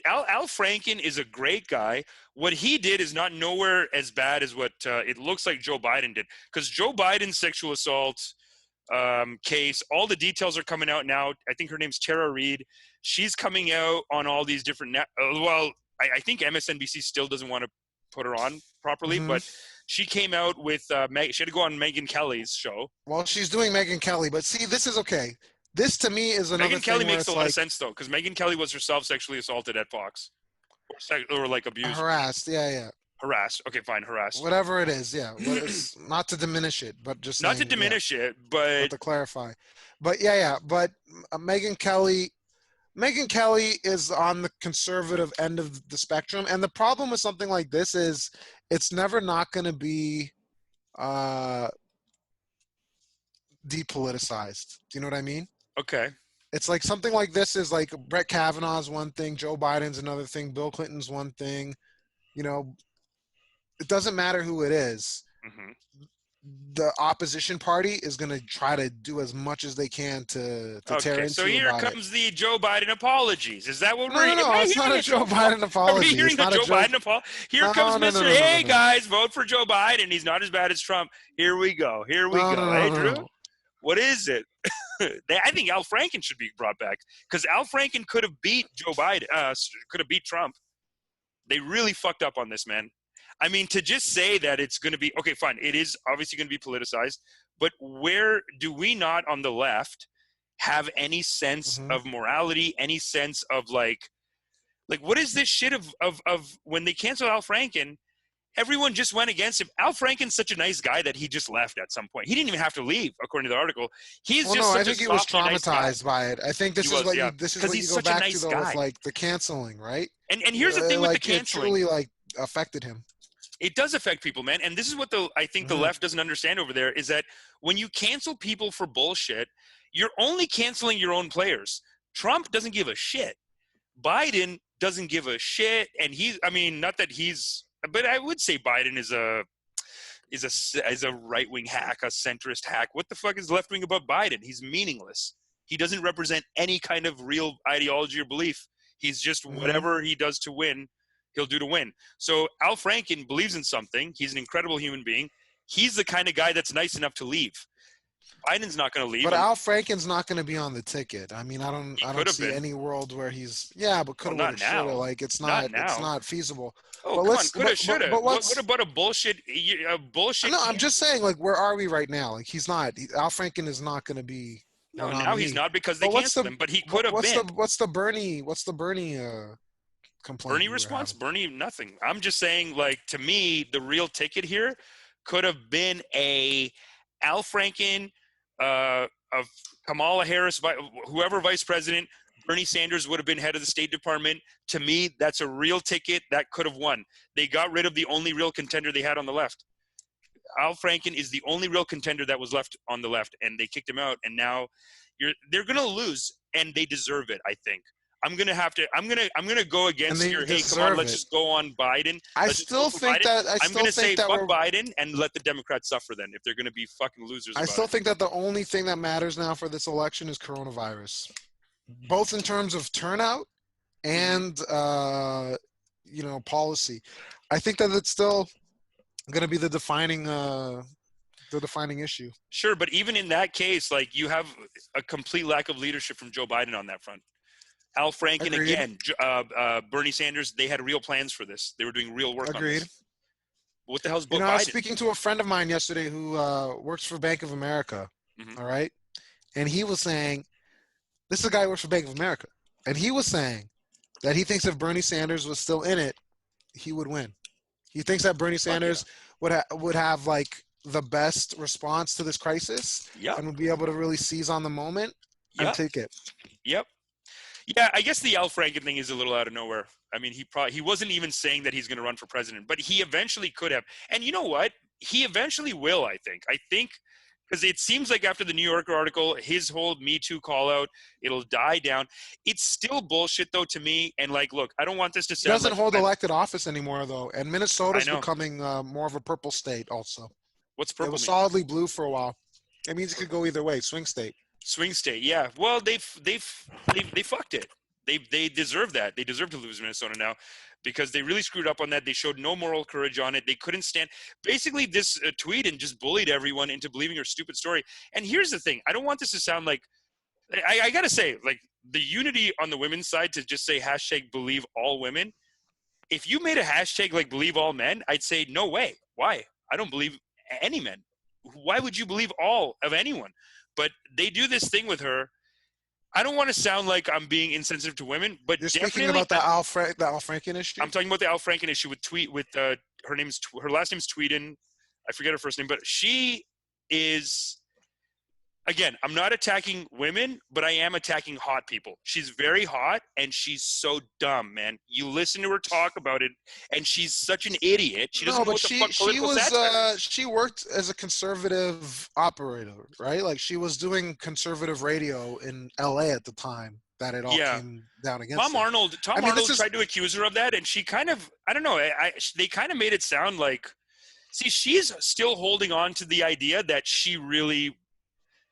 Al Franken is a great guy. What he did is not nowhere as bad as what it looks like Joe Biden did. Because Joe Biden's sexual assault case, all the details are coming out now. I think her name's Tara Reid. She's coming out on all these different I think MSNBC still doesn't want to put her on properly, Mhm. but she came out with she had to go on Megyn Kelly's show. Well, she's doing Megyn Kelly, but see, this is okay. This to me is another Megyn Kelly thing where makes it's a lot like of sense though, because Megyn Kelly was herself sexually assaulted at Fox, or like abused, harassed. Yeah. harassed. Okay, fine, harassed. Whatever it is, yeah. It's not to diminish it, but just Not to saying, diminish it, but but to clarify. But but Megyn Kelly is on the conservative end of the spectrum, and the problem with something like this is it's never not going to be depoliticized. Do you know what I mean? okay. It's like something like this is like Brett Kavanaugh's one thing, Joe Biden's another thing, Bill Clinton's one thing. It doesn't matter who it is. Hmm. The opposition party is going to try to do as much as they can to tear into So here about comes the Joe Biden apologies. Is that what No, it's not a Joe Biden Are apology. we hearing It's the not Joe a joke. Biden apology? Here No, comes no, Mr. no, Hey no. guys, vote for Joe Biden. He's not as bad as Trump. Here we go. Hey, Drew? No. What is it? I think Al Franken should be brought back because Al Franken could have beat Joe Biden. Could have beat Trump. They really fucked up on this, man. I mean, to just say that it's going to be okay, fine. It is obviously going to be politicized, but where do we not on the left have any sense Mhm. of morality? Any sense of like what is this shit of when they canceled Al Franken? Everyone just went against him. Al Franken's such a nice guy that he just left at some point. He didn't even have to leave, according to the article. He's just such I think a he was softy, nice guy. traumatized by it. I think this He is was, what yeah. this is 'Cause what you he's go such a back nice to though guy. with like the canceling, right? And here's the thing with the canceling. It truly like affected him. It does affect people, man. And this is what I think the left doesn't understand over there is that when you cancel people for bullshit, you're only canceling your own players. Trump doesn't give a shit. Biden doesn't give a shit. And not that but I would say Biden is a right-wing hack, a centrist hack. What the fuck is left-wing about Biden? He's meaningless. He doesn't represent any kind of real ideology or belief. He's just whatever he does to win, he'll do to win. So Al Franken believes in something. He's an incredible human being. He's the kind of guy that's nice enough to leave. Biden's not going to leave. But Al Franken's not going to be on the ticket. I mean, I don't see been. any world where he's but could have, not now. like it's Not not feasible. Oh, come on, coulda, shoulda. But What about a bullshit? No, I'm just saying, like, where are we right now? Like, he's not. Al Franken is not going to be. No, now he's not because they canceled him. But he could have been. What's the Bernie complaint? Bernie response? Bernie, nothing. I'm just saying, like, to me, the real ticket here could have been a Al Franken, of Kamala Harris, whoever vice president. Bernie Sanders would have been head of the State Department. To me, that's a real ticket that could have won. They got rid of the only real contender they had on the left. Al Franken is the only real contender that was left on the left, and they kicked him out. And now they're gonna lose, and they deserve it. I think. I'm gonna go against they your. Hey, come deserve on, let's it. just go on Biden. I Let's just go still for think Biden. that I'm gonna say fuck we're. Biden and let the Democrats suffer then if they're gonna be fucking losers. I about still it. think that the only thing that matters now for this election is coronavirus, both in terms of turnout and policy. I think that it's still going to be the defining issue. Sure, but even in that case, like you have a complete lack of leadership from Joe Biden on that front. Al Franken Agreed. again, Bernie Sanders. They had real plans for this. They were doing real work on Agreed. this. What the hell's I was Biden? speaking to a friend of mine yesterday who works for Bank of America. Mhm. All right, and he was saying, this is a guy who works for Bank of America, and he was saying that he thinks if Bernie Sanders was still in it, he would win. He thinks that Bernie Sanders would have like the best response to this crisis Yep. and would be able to really seize on the moment and Yep. take it. Yep. Yeah, I guess the Al Franken thing is a little out of nowhere. I mean, he wasn't even saying that he's going to run for president, but he eventually could have. And you know what? He eventually will, I think. Because it seems like after the New Yorker article, his whole Me Too call out, it'll die down. It's still bullshit, though, to me. And, like, look, I don't want this to He sound doesn't like... hold elected office anymore, though, and Minnesota's I know. becoming more of a purple state also. What's It purple was mean? solidly blue for a while. It means it could go either way, swing state. Swing state, yeah. Well, they fucked it. They deserve that. They deserve to lose Minnesota now because they really screwed up on that. They showed no moral courage on it. They couldn't stand. Basically, this tweet and just bullied everyone into believing her stupid story. And here's the thing: I don't want this to sound like I gotta say, like the unity on the women's side to just say hashtag believe all women. If you made a hashtag like believe all men, I'd say no way. Why? I don't believe any men. Why would you believe all of anyone? But they do this thing with her. I don't want to sound like I'm being insensitive to women, but You're definitely speaking about the Al Franken issue? I'm talking about the Al Franken issue with her last name's Tweeden. I forget her first name, but she is. Again, I'm not attacking women, but I am attacking hot people. She's very hot, and she's so dumb, man. You listen to her talk about it, and she's such an idiot. She doesn't know what the fuck political satire is. She worked as a conservative operator, right? Like she was doing conservative radio in LA at the time that it all came down against Tom her. Arnold tried to accuse her of that, and she kind of, I don't know, they kind of made it sound like, see, she's still holding on to the idea that she really,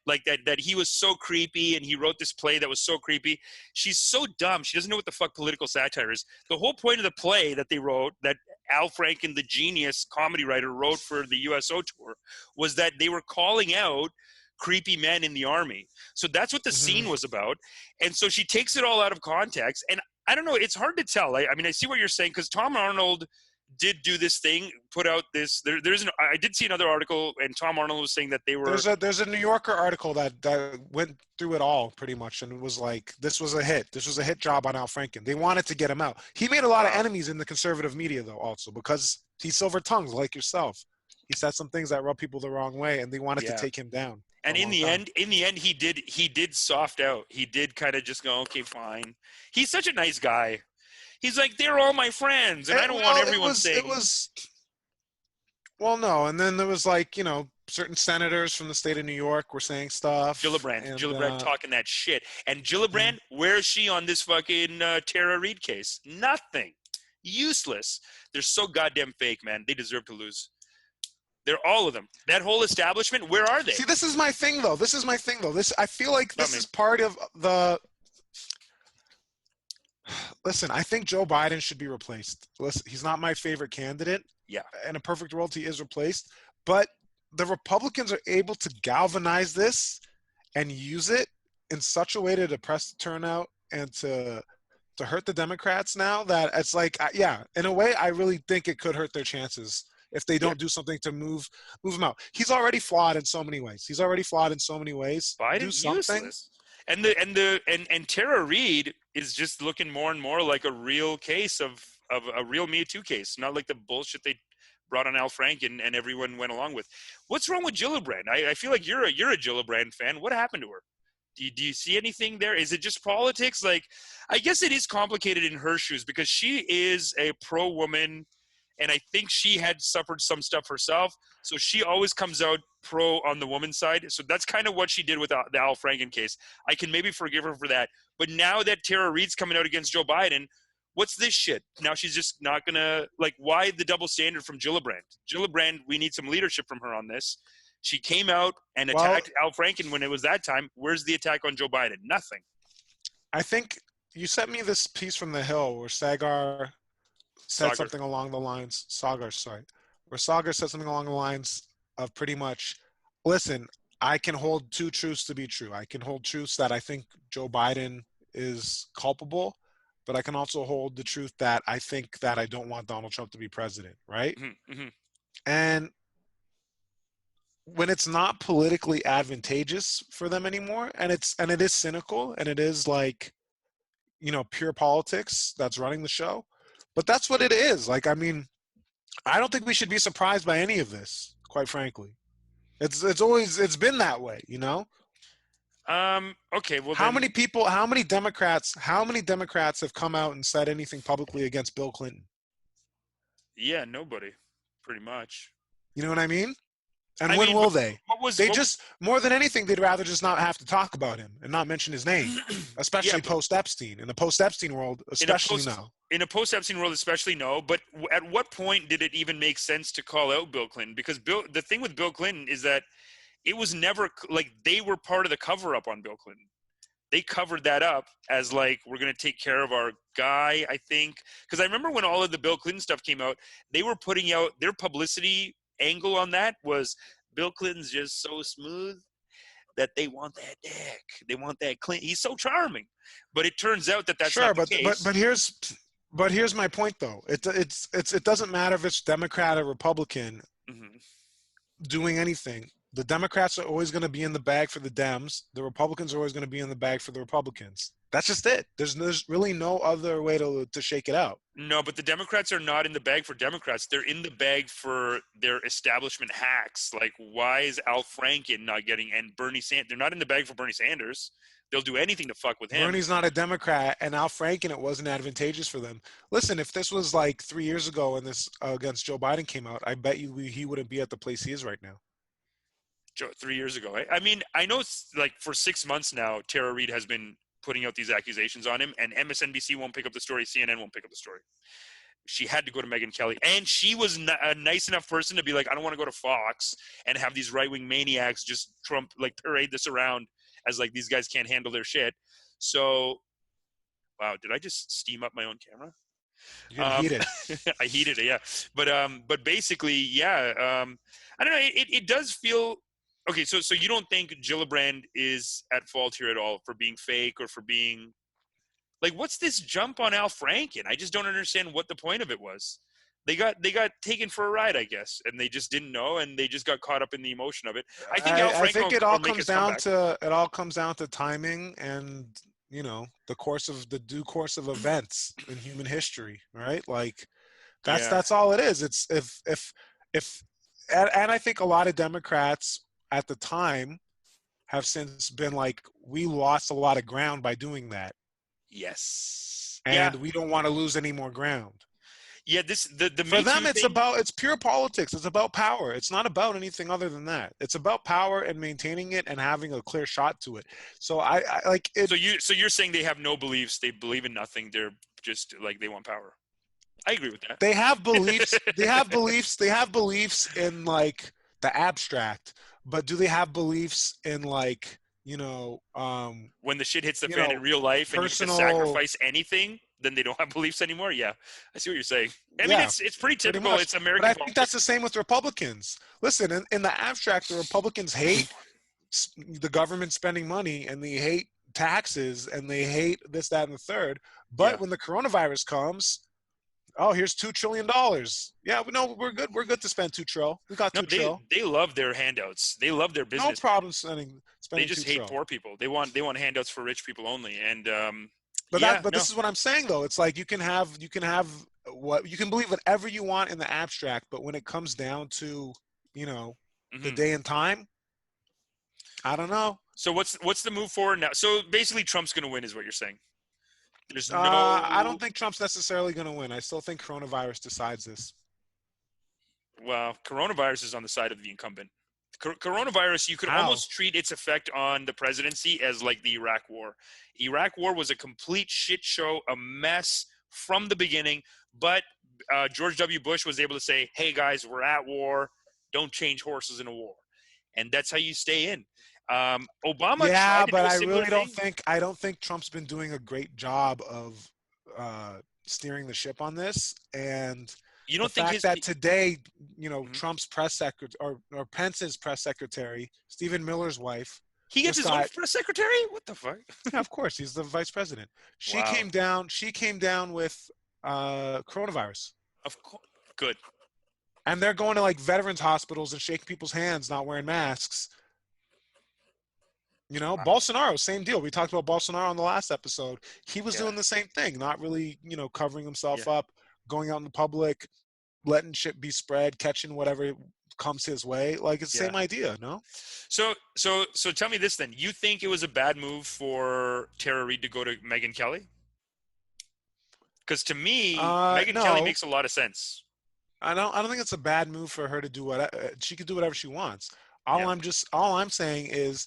like that he was so creepy and he wrote this play that was so creepy. She's so dumb. She doesn't know what the fuck political satire is. The whole point of the play that they wrote, that Al Franken, the genius comedy writer, wrote for the USO tour, was that they were calling out creepy men in the army. So that's what the scene was about. And so she takes it all out of context. And I don't know, it's hard to tell. I mean, I see what you're saying, because Tom Arnold did do this thing, put out this. I did see another article, and Tom Arnold was saying that they were. There's a New Yorker article that went through it all pretty much, and it was like this was a hit. This was a hit job on Al Franken. They wanted to get him out. He made a lot of enemies in the conservative media, though, also because he's silver tongues like yourself. He said some things that rub people the wrong way, and they wanted to take him down. And in the end, he did soft out. He did kind of just go, okay, fine. He's such a nice guy. He's like, they're all my friends, and I don't want everyone saying. Well, no, and then there was like, certain senators from the state of New York were saying stuff. Gillibrand talking that shit. And Gillibrand, where is she on this fucking Tara Reid case? Nothing. Useless. They're so goddamn fake, man. They deserve to lose. They're all of them. That whole establishment, where are they? See, this is my thing, though. I feel like this is part of the. Listen, I think Joe Biden should be replaced. Listen, he's not my favorite candidate. Yeah. In a perfect world, he is replaced. But the Republicans are able to galvanize this and use it in such a way to depress the turnout and to hurt the Democrats now that it's like, in a way, I really think it could hurt their chances if they don't do something to move him out. He's already flawed in so many ways. Biden, do something. Useless. And Tara Reid is just looking more and more like a real case of a real Me Too case, not like the bullshit they brought on Al Franken and everyone went along with. What's wrong with Gillibrand? I feel like you're a Gillibrand fan. What happened to her? Do you see anything there? Is it just politics? Like, I guess it is complicated in her shoes because she is a pro-woman and I think she had suffered some stuff herself. So she always comes out pro on the woman's side. So that's kind of what she did with the Al Franken case. I can maybe forgive her for that. But now that Tara Reid's coming out against Joe Biden, what's this shit? Now she's just not going to, like, why the double standard from Gillibrand? Gillibrand, we need some leadership from her on this. She came out and attacked Al Franken when it was that time. Where's the attack on Joe Biden? Nothing. I think you sent me this piece from The Hill where Sagar said something along the lines, Sagar said something along the lines of pretty much, listen, I can hold two truths to be true. I can hold truths that I think Joe Biden is culpable, but I can also hold the truth that I think that I don't want Donald Trump to be president, right? Mm-hmm, mm-hmm. And when it's not politically advantageous for them anymore, and it is cynical, and it is like, you know, pure politics that's running the show, but that's what it is. Like, I mean, I don't think we should be surprised by any of this, quite frankly. It's been that way, you know? Okay, well, how many Democrats have come out and said anything publicly against Bill Clinton? Yeah, nobody, pretty much. You know what I mean? And when will they? More than anything, they'd rather just not have to talk about him and not mention his name, especially post-Epstein. In the post-Epstein world, especially no. In a post-Epstein world, especially no. But at what point did it even make sense to call out Bill Clinton? Because the thing with Bill Clinton is that it was never like they were part of the cover-up on Bill Clinton. They covered that up as like, we're going to take care of our guy, I think. Because I remember when all of the Bill Clinton stuff came out, they were putting out their publicity angle on that was Bill Clinton's just so smooth that they want that dick. They want that Clinton. He's so charming. But it turns out that that's not the case. But here's my point though. It doesn't matter if it's Democrat or Republican doing anything. The Democrats are always going to be in the bag for the Dems. The Republicans are always going to be in the bag for the Republicans. That's just it. There's really no other way to shake it out. No, but the Democrats are not in the bag for Democrats. They're in the bag for their establishment hacks. Like, why is Al Franken not getting, and Bernie Sanders? They're not in the bag for Bernie Sanders. They'll do anything to fuck with him. Bernie's not a Democrat, and Al Franken, it wasn't advantageous for them. Listen, if this was like 3 years ago when this against Joe Biden came out, I bet you he wouldn't be at the place he is right now. 3 years ago. I mean, I know it's like for 6 months now, Tara Reid has been putting out these accusations on him, and MSNBC won't pick up the story. CNN won't pick up the story. She had to go to Megyn Kelly, and she was a nice enough person to be like, I don't want to go to Fox and have these right-wing maniacs just parade this around as like these guys can't handle their shit. So, wow, did I just steam up my own camera? You heat it. I heated it, yeah. But basically, yeah. I don't know. It does feel. Okay, so you don't think Gillibrand is at fault here at all for being fake or for being like, what's this jump on Al Franken? I just don't understand what the point of it was. They got taken for a ride, I guess, and they just didn't know, and they just got caught up in the emotion of it. I think Al Franken I think it all comes down to timing and, you know, the due course of events in human history, right? Like that's all it is. It's and I think a lot of Democrats at the time have since been like, we lost a lot of ground by doing that. Yes. And we don't want to lose any more ground. Yeah, the for them it's pure politics. It's about power. It's not about anything other than that. It's about power and maintaining it and having a clear shot to it. So I like it. So you're saying they have no beliefs, they believe in nothing, they're just like they want power. I agree with that. They have beliefs. They have beliefs in like the abstract, but do they have beliefs in like, you know, when the shit hits the fan in real life and you can sacrifice anything, then they don't have beliefs anymore? Yeah, I see what you're saying. I mean, it's pretty typical. It's American. But I think that's the same with Republicans. Listen, in the abstract, the Republicans hate the government spending money, and they hate taxes, and they hate this, that, and the third. But when the coronavirus comes, oh, here's $2 trillion. Yeah, no, we're good. We're good to spend $2 trillion. We got $2 trillion. They love their handouts. They love their business. No problem spending. They just hate poor people. They want handouts for rich people only. And this is what I'm saying though. It's like you can believe whatever you want in the abstract, but when it comes down to, you know, the day and time, I don't know. So what's the move forward now? So basically, Trump's going to win, is what you're saying. There's no. I don't think Trump's necessarily going to win. I still think coronavirus decides this. Well, coronavirus is on the side of the incumbent. Coronavirus, you could How? almost treat its effect on the presidency as like the Iraq War. Iraq War was a complete shit show, a mess from the beginning. But George W. Bush was able to say, "Hey guys, we're at war. Don't change horses in a war," and that's how you stay in. Obama Yeah, tried to but do a I similar really don't thing. think I don't think Trump's been doing a great job of steering the ship on this. And You the don't think fact his? that today, Mhm. Trump's press secretary or Pence's press secretary, Stephen Miller's wife, He gets just his own got. press secretary? What the fuck? Yeah, of course, he's the vice president. She Wow. came down. She came down with coronavirus, Of course. Good. and they're going to like veterans hospitals and shaking people's hands, not wearing masks. Wow. Bolsonaro, same deal. We talked about Bolsonaro on the last episode. He was Yeah. doing the same thing, not really, covering himself Yeah. up, going out in the public, letting shit be spread, catching whatever comes his way. Like it's the Yeah. same idea, no? So tell me this then. You think it was a bad move for Tara Reid to go to Megyn Kelly? Because to me, Megyn Kelly No, makes a lot of sense. I don't think it's a bad move for her to do what she could do whatever she wants. Yeah. All I'm saying is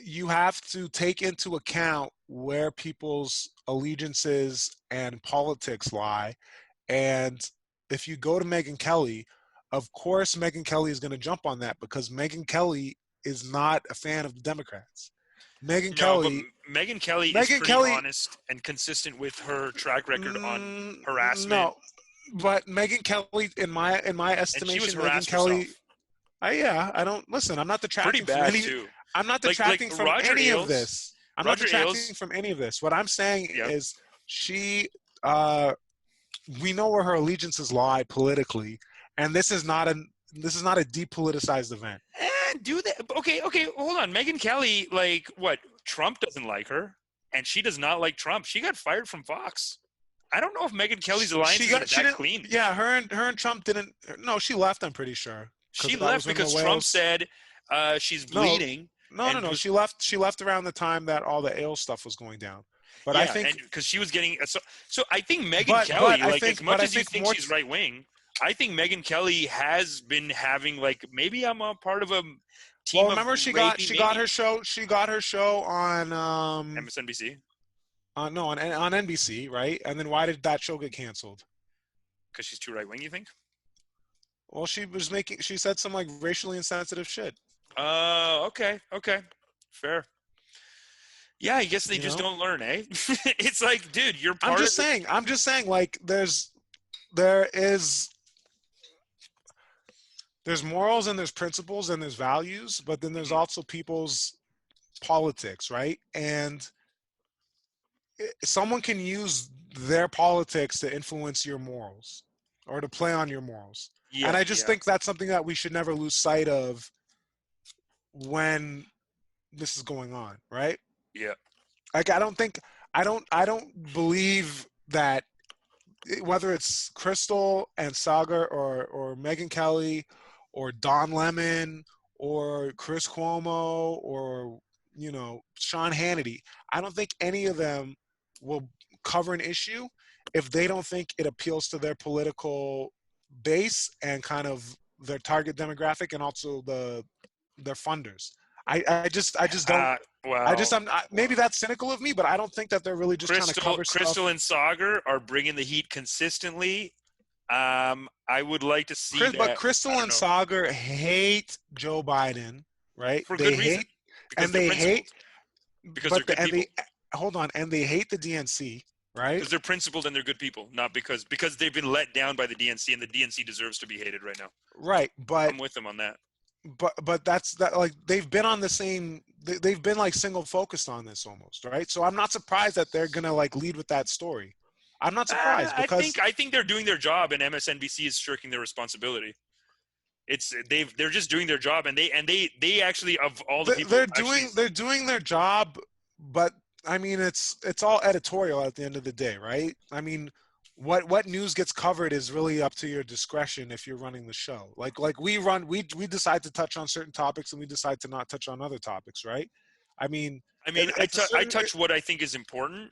you have to take into account where people's allegiances and politics lie. And if you go to Megyn Kelly, of course Megyn Kelly is going to jump on that because Megyn Kelly is not a fan of the Democrats. Megyn No, but Kelly, Megyn Kelly is Megyn pretty Kelly, honest and consistent with her track record on mm, harassment, no, but Megyn Kelly, in my and she was estimation, Megyn harassed Kelly, herself. I don't listen. I'm not Pretty detracting from bad any. too. I'm not Like detracting from Roger any of Ailes. this. I'm not Roger detracting Ailes. from any of this. What I'm saying Yeah. is she. We know where her allegiances lie politically, and this is not a depoliticized event. Do that. Okay, hold on. Megyn Kelly, like what? Trump doesn't like her, and she does not like Trump. She got fired from Fox. I don't know if Megyn Kelly's alliances are that clean. Yeah, her and Trump didn't. No, she left. I'm pretty sure. She That left was when the because Trump Wales. said she's No, bleeding. no. She left. She left around the time that all the ale stuff was going down. But I Yeah, think. and because she was getting so I think Megyn But Kelly, I like think. as much But I as you think think more. she's right wing, I think Megyn Kelly has been having like maybe I'm a part of a team Well, of remember she rapey got maybe. her show. She got her show on MSNBC no on NBC, right? And then why did that show get canceled? because she's too right wing. You think? Well, she said some like racially insensitive shit. Okay, fair. Yeah, I guess they just don't learn, eh? It's like, dude, you're part I'm of just saying, like there's morals and there's principles and there's values, but then there's also people's politics, right? And someone can use their politics to influence your morals or to play on your morals. Yeah, And I just think that's something that we should never lose sight of when this is going on, right? yeah. Like I don't believe that whether it's Crystal and Sagar or Megyn Kelly or Don Lemon or Chris Cuomo or Sean Hannity, I don't think any of them will cover an issue if they don't think it appeals to their political base and kind of their target demographic and also their funders. I just don't. Maybe that's cynical of me, but I don't think that they're really just trying to cover stuff. Crystal and Sagar are bringing the heat consistently. I would like to see that. But Crystal and Sagar hate Joe Biden, right? For good reason. And they hate because they're good people. Hold on, and they hate the DNC, right? Because they're principled and they're good people, not because they've been let down by the DNC, and the DNC deserves to be hated right now. Right, but I'm with them on that. But that's that. Like they've been on the same. They've been like single focused on this almost, right? So I'm not surprised that they're gonna like lead with that story. I'm not surprised because I think they're doing their job, and MSNBC is shirking their responsibility. They're just doing their job, and they actually, of all the people they're doing their job, but I mean it's all editorial at the end of the day, right? I mean, what news gets covered is really up to your discretion if you're running the show. Like we decide to touch on certain topics and we decide to not touch on other topics, right? I touch what I think is important.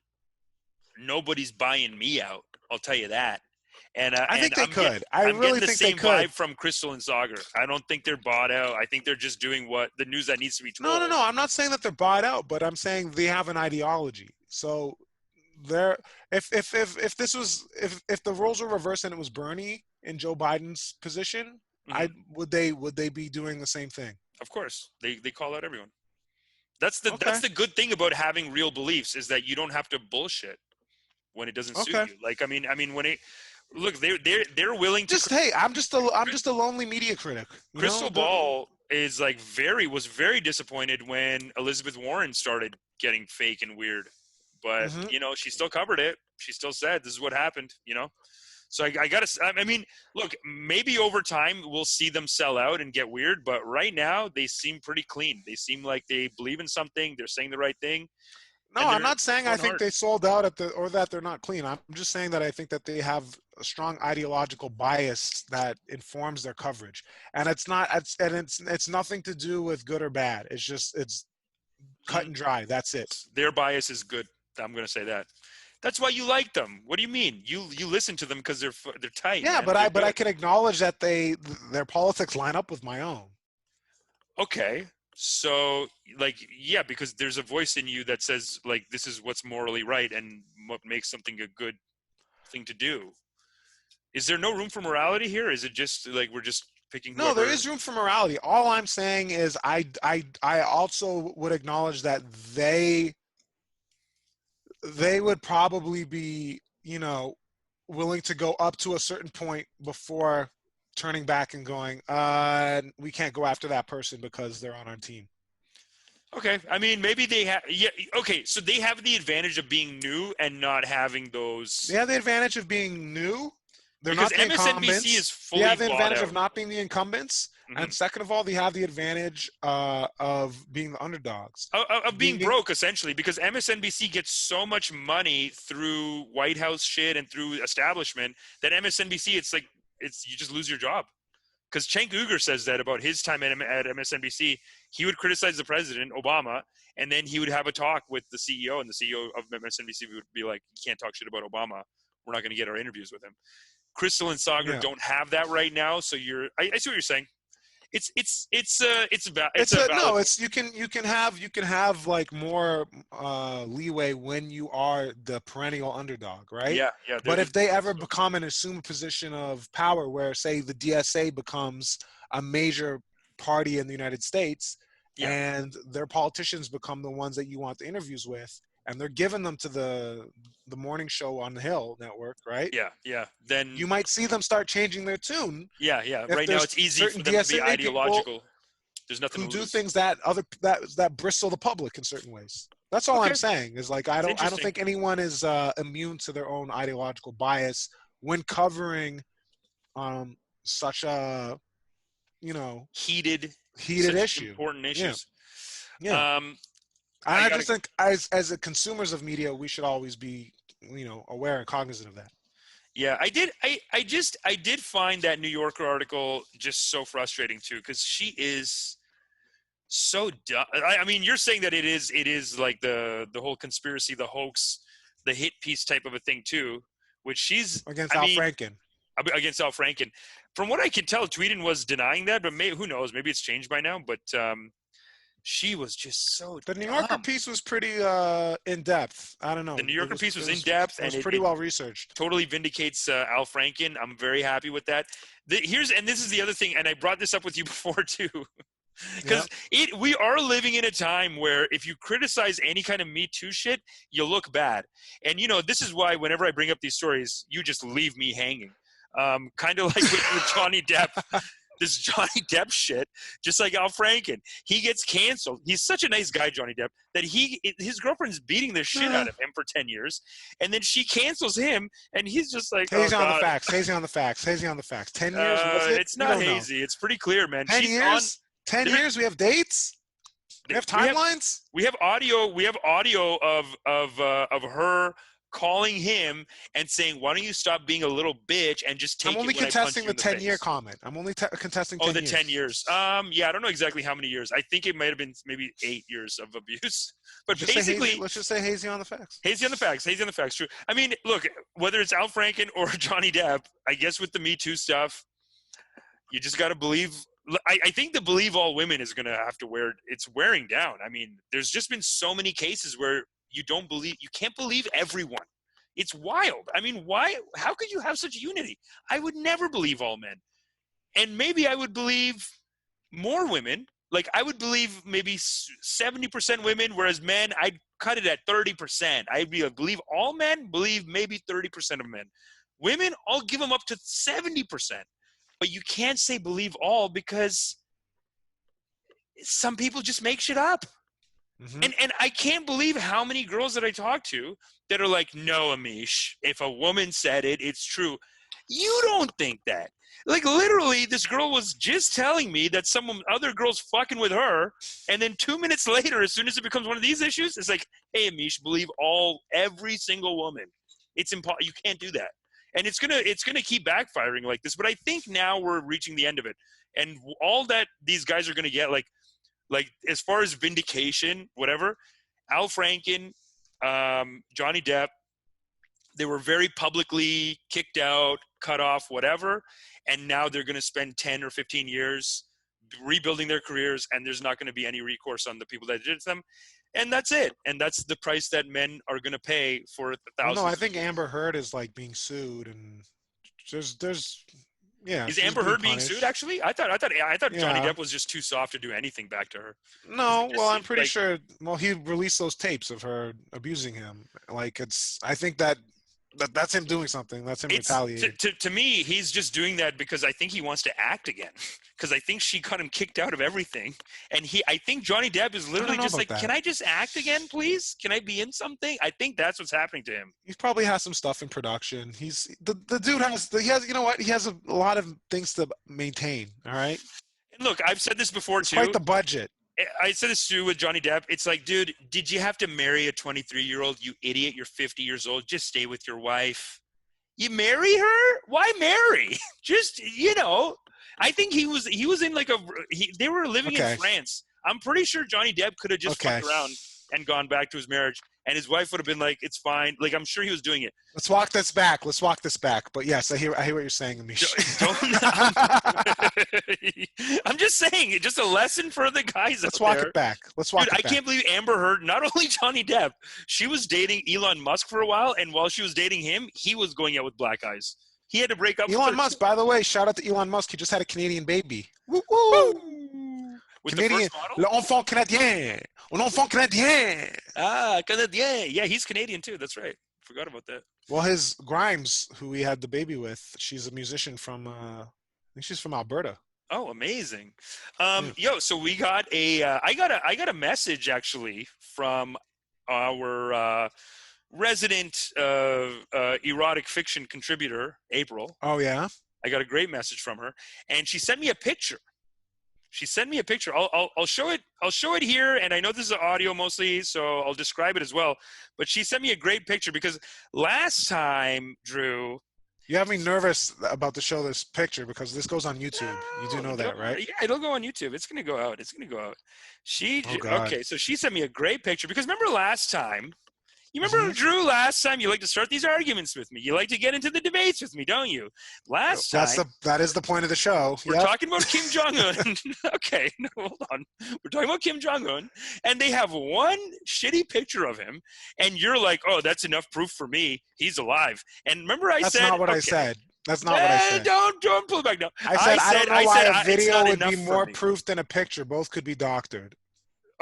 Nobody's buying me out. I'll tell you that. And I think they I'm could. I I'm really getting the think they same could. vibe from Crystal and Sagar. I don't think they're bought out. I think they're just doing what the news that needs to be told. No. I'm not saying that they're bought out, but I'm saying they have an ideology. So they're if the roles were reversed and it was Bernie in Joe Biden's position, Mhm. would they be doing the same thing? Of course, they call out everyone. That's the Okay. good thing about having real beliefs is that you don't have to bullshit when it doesn't suit Okay. you. Like I mean when it look they're willing to. Just hey, I'm just a lonely media critic. You Crystal know? Ball is like was very disappointed when Elizabeth Warren started getting fake and weird, but Mhm. you know she still covered it. She still said this is what happened. You know, so I gotta. I mean, look, maybe over time we'll see them sell out and get weird, but right now they seem pretty clean. They seem like they believe in something. They're saying the right thing. No, And I'm they're not saying I going think hard. they sold out or that they're not clean. I'm just saying that I think that they have a strong ideological bias that informs their coverage, and it's nothing to do with good or bad. It's cut Mhm. and dry. That's it. Their bias is good. I'm going to say that. That's why you like them. What do you mean? You listen to them because they're tight, Yeah, man. but They're I good. can acknowledge that their politics line up with my own. Okay. So like yeah, because there's a voice in you that says like this is what's morally right and what makes something a good thing to do. Is there no room for morality here? Is it just like we're just picking No, there whoever? is room for morality. All I'm saying is I also would acknowledge that they would probably be, willing to go up to a certain point before turning back and going, we can't go after that person because they're on our team. Okay. I mean, maybe they have yeah, okay, so they have the advantage of being new and not having those They have the advantage of being new. They're because not the MSNBC incumbents. is They fully have the bought advantage of out. not being the incumbents. Mhm. And second of all, they have the advantage of being the underdogs. Of being broke essentially because MSNBC gets so much money through White House shit and through establishment that MSNBC it's you just lose your job because Cenk Uygur says that about his time at MSNBC. He would criticize the president Obama and then he would have a talk with the CEO and the CEO of MSNBC would be like you can't talk shit about Obama, we're not going to get our interviews with him. Crystal and Sagar Yeah. don't have that right now, so I see what you're saying. It's No, valid. it's you can have like more leeway when you are the perennial underdog, right? Yeah, But if they ever become and assume a position of power where say the DSA becomes a major party in the United States yeah. and their politicians become the ones that you want the interviews with and they're giving them to the morning show on the Hill network, right? Yeah. Then You might see them start changing their tune yeah. if Right now, there's it's easy for certain them to be DSA people ideological. There's nothing who to do lose. things that bristle the public in certain ways. That's all Okay, I'm saying is like I it's don't interesting. think anyone is immune to their own ideological bias when covering such a Heated, heated such issue. important Yeah, issues. yeah. Um, And I I gotta. just think as a consumers of media, we should always be aware and cognizant of that. Yeah, I did. I did find that New Yorker article just so frustrating too, because she is so dumb. I mean, you're saying that it is like the whole conspiracy, the hoax, the hit piece type of a thing too, which she's. Against I Al mean, Franken. against Al Franken. From what I can tell, Tweeden was denying that, but who knows? Maybe it's changed by now. But she was just so The New Yorker dumb. piece was pretty in depth. I don't know. The New Yorker piece was in depth, It and was it pretty well researched. totally vindicates Al Franken. I'm very happy with that. This is the other thing, and I brought this up with you before too. Because we are living in a time where if you criticize any kind of Me Too shit, you look bad. And, this is why whenever I bring up these stories, you just leave me hanging. Kind of like with Johnny Depp, this Johnny Depp shit, just like Al Franken. He gets canceled. He's such a nice guy, Johnny Depp, that his girlfriend's beating the shit out of him for 10 years. And then she cancels him, and he's just like, Hazy oh, on the God. facts. Hazy on the facts. Hazy on the facts. 10 years, was it? It's not hazy. It's pretty clear, man. 10 She's years? 10 There- years? We have dates? We have timelines? We have audio of her calling him and saying, "Why don't you stop being a little bitch and just take I'm only it when I punch contesting you the in the 10-year face?" comment. I'm only contesting 10 Oh, the years. 10 years. Yeah, I don't know exactly how many years. I think it might have been maybe 8 years of abuse. But Just say basically, hazy, let's just say hazy on the facts. hazy on the facts. Hazy on the facts. True. I mean, look, whether it's Al Franken or Johnny Depp, I guess with the Me Too stuff, you just got to believe. I think the believe all women is going to have to wear. It's wearing down. I mean, there's just been so many cases where you can't believe everyone. It's wild. I mean, why? How could you have such unity? I would never believe all men. And maybe I would believe more women. Like I would believe maybe 70% women, whereas men, I'd cut it at 30%. I believe all men, believe maybe 30% of men. Women, I'll give them up to 70%. But you can't say believe all because some people just make shit up. Mm-hmm. And I can't believe how many girls that I talk to that are like, no, Amish, if a woman said it, it's true. You don't think that. Like literally, this girl was just telling me that some other girl's fucking with her, and then 2 minutes later, as soon as it becomes one of these issues, it's like, hey, Amish, believe every single woman. It's impossible. You can't do that, and it's gonna keep backfiring like this. But I think now we're reaching the end of it, and all that these guys are gonna get, like as far as vindication, whatever, Al Franken, Johnny Depp, they were very publicly kicked out, cut off, whatever, and now they're going to spend 10 or 15 years rebuilding their careers, and there's not going to be any recourse on the people that did it to them, and that's it. And that's the price that men are going to pay for thousands. No, I think Amber Heard is like being sued, and there's yeah. Is she's Amber Heard being punished. sued? Actually, I thought Johnny Yeah. Depp was just too soft to do anything back to her. No, It well, I'm seems pretty like- sure. Well, he released those tapes of her abusing him. Like I think that's him doing something. That's him retaliating. To me, he's just doing that because I think he wants to act again. Because I think she got him kicked out of everything, and I think Johnny Depp is literally just like, "Can I just act again, please? Can I be in something?" I think that's what's happening to him. He probably has some stuff in production. The dude has you know what? He has a lot of things to maintain. All right. And look, I've said this before It's too. quite the budget. I said this too with Johnny Depp. It's like, dude, did you have to marry a 23-year-old? You idiot! You're 50 years old. Just stay with your wife. You marry her? Why marry? Just I think he was in like they were living in France. I'm pretty sure Johnny Depp could have just fucked around and gone back to his marriage, and his wife would have been like, "It's fine." Like I'm sure he was doing it. Let's walk this back. But yes, I hear what you're saying, Amish. I'm just saying, just a lesson for the guys. Let's out walk there. it back. Let's walk Dude, it I back. can't believe Amber Heard, not only Johnny Depp, she was dating Elon Musk for a while, and while she was dating him, he was going out with black eyes. He had to break up with Elon her. Musk, by the way, shout out to Elon Musk. He just had a Canadian baby. Woo woo! With Canadian, the first model? l'enfant canadien, un enfant canadien. Ah, Canadien. Yeah, he's Canadian too. That's right. Forgot about that. Well, his Grimes, who he had the baby with, she's a musician from, I think she's from Alberta. Oh, amazing. So we got I got a message actually from our resident erotic fiction contributor, April. Oh, yeah? I got a great message from her, and she sent me a picture. I'll show it. I'll show it here, and I know this is audio mostly, so I'll describe it as well. But she sent me a great picture because last time, Drew, You have me nervous about to show this picture because this goes on YouTube. You do know that, right? Yeah, it'll go on YouTube. It's gonna go out. God. Okay, so she sent me a great picture because remember last time. You remember, Drew, last time you like to start these arguments with me. You like to get into the debates with me, don't you? That is the point of the show. We're talking about Kim Jong-un. Okay, no, hold on. We're talking about Kim Jong-un, and they have one shitty picture of him, and you're like, oh, that's enough proof for me. He's alive. And remember I said... That's not what I said. That's not what I said. Don't pull it back now. I don't know why a video would be more proof than a picture. Both could be doctored.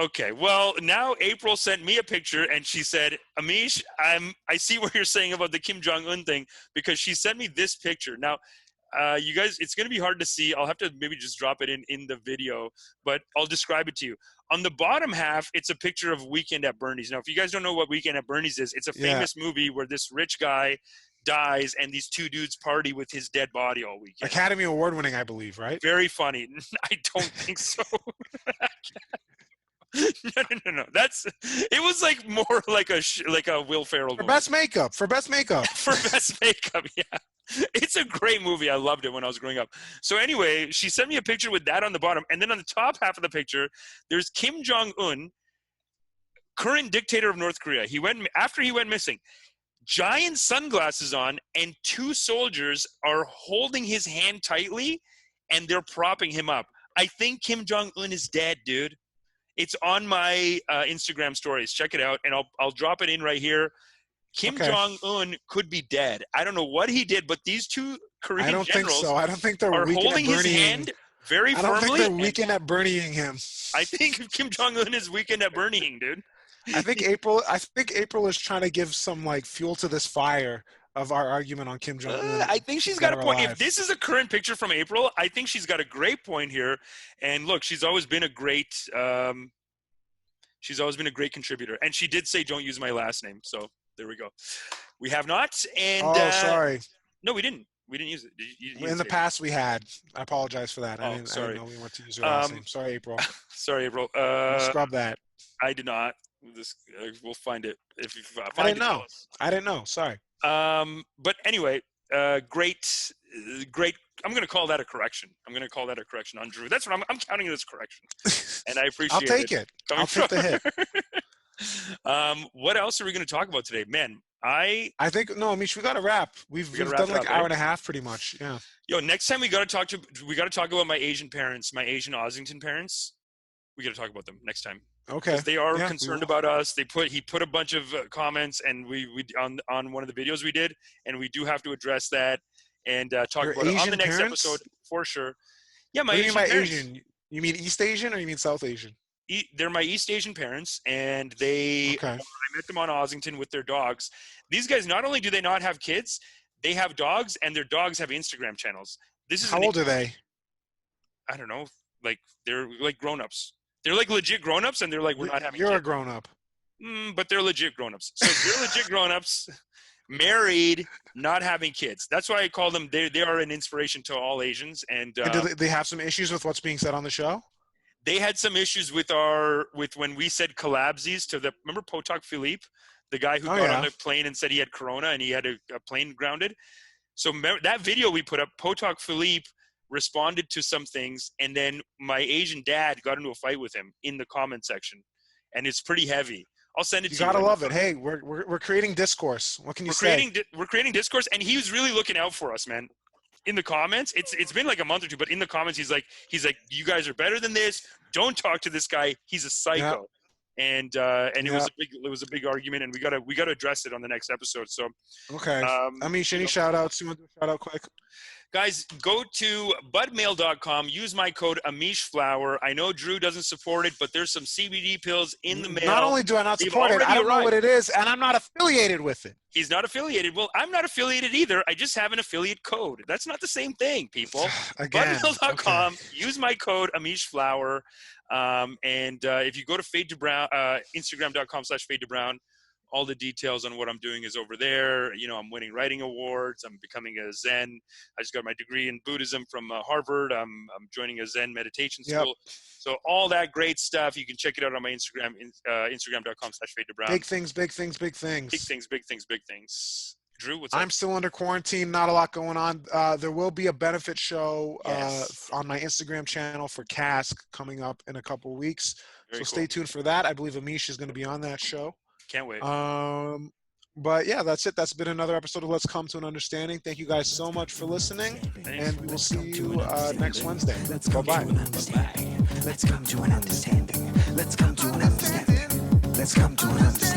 Okay, well, now April sent me a picture, and she said, Amish, I see what you're saying about the Kim Jong-un thing, because she sent me this picture. Now, you guys, it's going to be hard to see. I'll have to maybe just drop it in the video, but I'll describe it to you. On the bottom half, it's a picture of Weekend at Bernie's. Now, if you guys don't know what Weekend at Bernie's is, it's a famous movie where this rich guy dies and these two dudes party with his dead body all weekend. Academy Award winning, I believe, right? Very funny. I don't think so. No. It was like more like a Will Ferrell For movie. best makeup. For best makeup, yeah. It's a great movie. I loved it when I was growing up. So anyway, she sent me a picture with that on the bottom, and then on the top half of the picture, there's Kim Jong-un, current dictator of North Korea. After he went missing. Giant sunglasses on, and two soldiers are holding his hand tightly, and they're propping him up. I think Kim Jong-un is dead, dude. It's on my Instagram stories. Check it out, and I'll drop it in right here. Kim Jong-un could be dead. I don't know what he did, but these two Korean I don't think generals so. I don't think they're are holding his burning. hand very firmly. I don't think they're weekend at burning him. I think Kim Jong-un is weekend at burning, dude. I think April is trying to give some like fuel to this fire of our argument on Kim Jong-un. I think she's got a point. If this is a current picture from April, I think she's got a great point here. And look, she's always been a great contributor. And she did say, "Don't use my last name." So there we go. We have not. And sorry. No, we didn't. We didn't use it. You In the past, we had. I apologize for that. I didn't know we want to use her last name. Sorry, April. Sorry, April. Scrub that. I did not. We'll find it if you find it. I didn't know. Sorry. But anyway, great. I'm going to call that a correction. I'm going to call that a correction on Drew. That's what I'm counting it as correction, and I appreciate it. I'll take it. I'll take the hit. What else are we going to talk about today, man? I think Amish, we got to wrap. We've done like an hour and a half, pretty much. Yeah. Yo, next time we got to talk about my Asian parents, my Asian Ossington parents. We got to talk about them next time. Okay. They are concerned about us. He put a bunch of comments, and we on one of the videos we did, and we do have to address that and talk about it on the next episode for sure. Yeah, my Asian parents. Asian? You mean East Asian or you mean South Asian? They're my East Asian parents, and I met them on Ossington with their dogs. These guys, not only do they not have kids, they have dogs, and their dogs have Instagram channels. How old are they? I don't know. Like they're like grown-ups. They're like legit grown-ups, and they're like, we're not having kids. You're a grown-up. But they're legit grown-ups. So they're legit grown-ups, married, not having kids. That's why I call them, they are an inspiration to all Asians. And do they have some issues with what's being said on the show? They had some issues with when we said collabsies remember Potok Philippe, the guy who got on the plane and said he had corona and he had a plane grounded? So that video we put up, Potok Philippe responded to some things, and then my Asian dad got into a fight with him in the comment section, and it's pretty heavy. I'll send it to you. You gotta love it. Hey, we're creating discourse. What can you say? We're creating discourse, and he was really looking out for us, man. In the comments, it's been like a month or two, but in the comments, he's like, you guys are better than this. Don't talk to this guy. He's a psycho. And it was a big argument, and we gotta address it on the next episode. So okay. Amish, any shout outs? You want to do a shout out quick? Guys, go to budmail.com. Use my code AmishFlower. I know Drew doesn't support it, but there's some CBD pills in the mail. Not only do I not support it, I don't know what it is, and I'm not affiliated with it. He's not affiliated. Well, I'm not affiliated either. I just have an affiliate code. That's not the same thing, people. Budmail.com. Okay. Use my code AmishFlower. And if you go to Fade to Brown, Instagram.com/Fade to Brown, all the details on what I'm doing is over there. You know, I'm winning writing awards. I'm becoming a Zen. I just got my degree in Buddhism from Harvard. I'm joining a Zen meditation school. So all that great stuff, you can check it out on my Instagram, Instagram.com/Fade to Brown. Big things, big things, big things. Big things, big things, big things. Drew, what's up? I'm still under quarantine. Not a lot going on. There will be a benefit show on my Instagram channel for Cask coming up in a couple of weeks. Stay tuned for that. I believe Amish is going to be on that show. Can't wait. But yeah, that's it. That's been another episode of Let's Come to an Understanding. Thank you guys so much for listening, and we will see you next Wednesday. Bye-bye. Let's come to an understanding. Let's come to an understanding. Let's come to an understanding.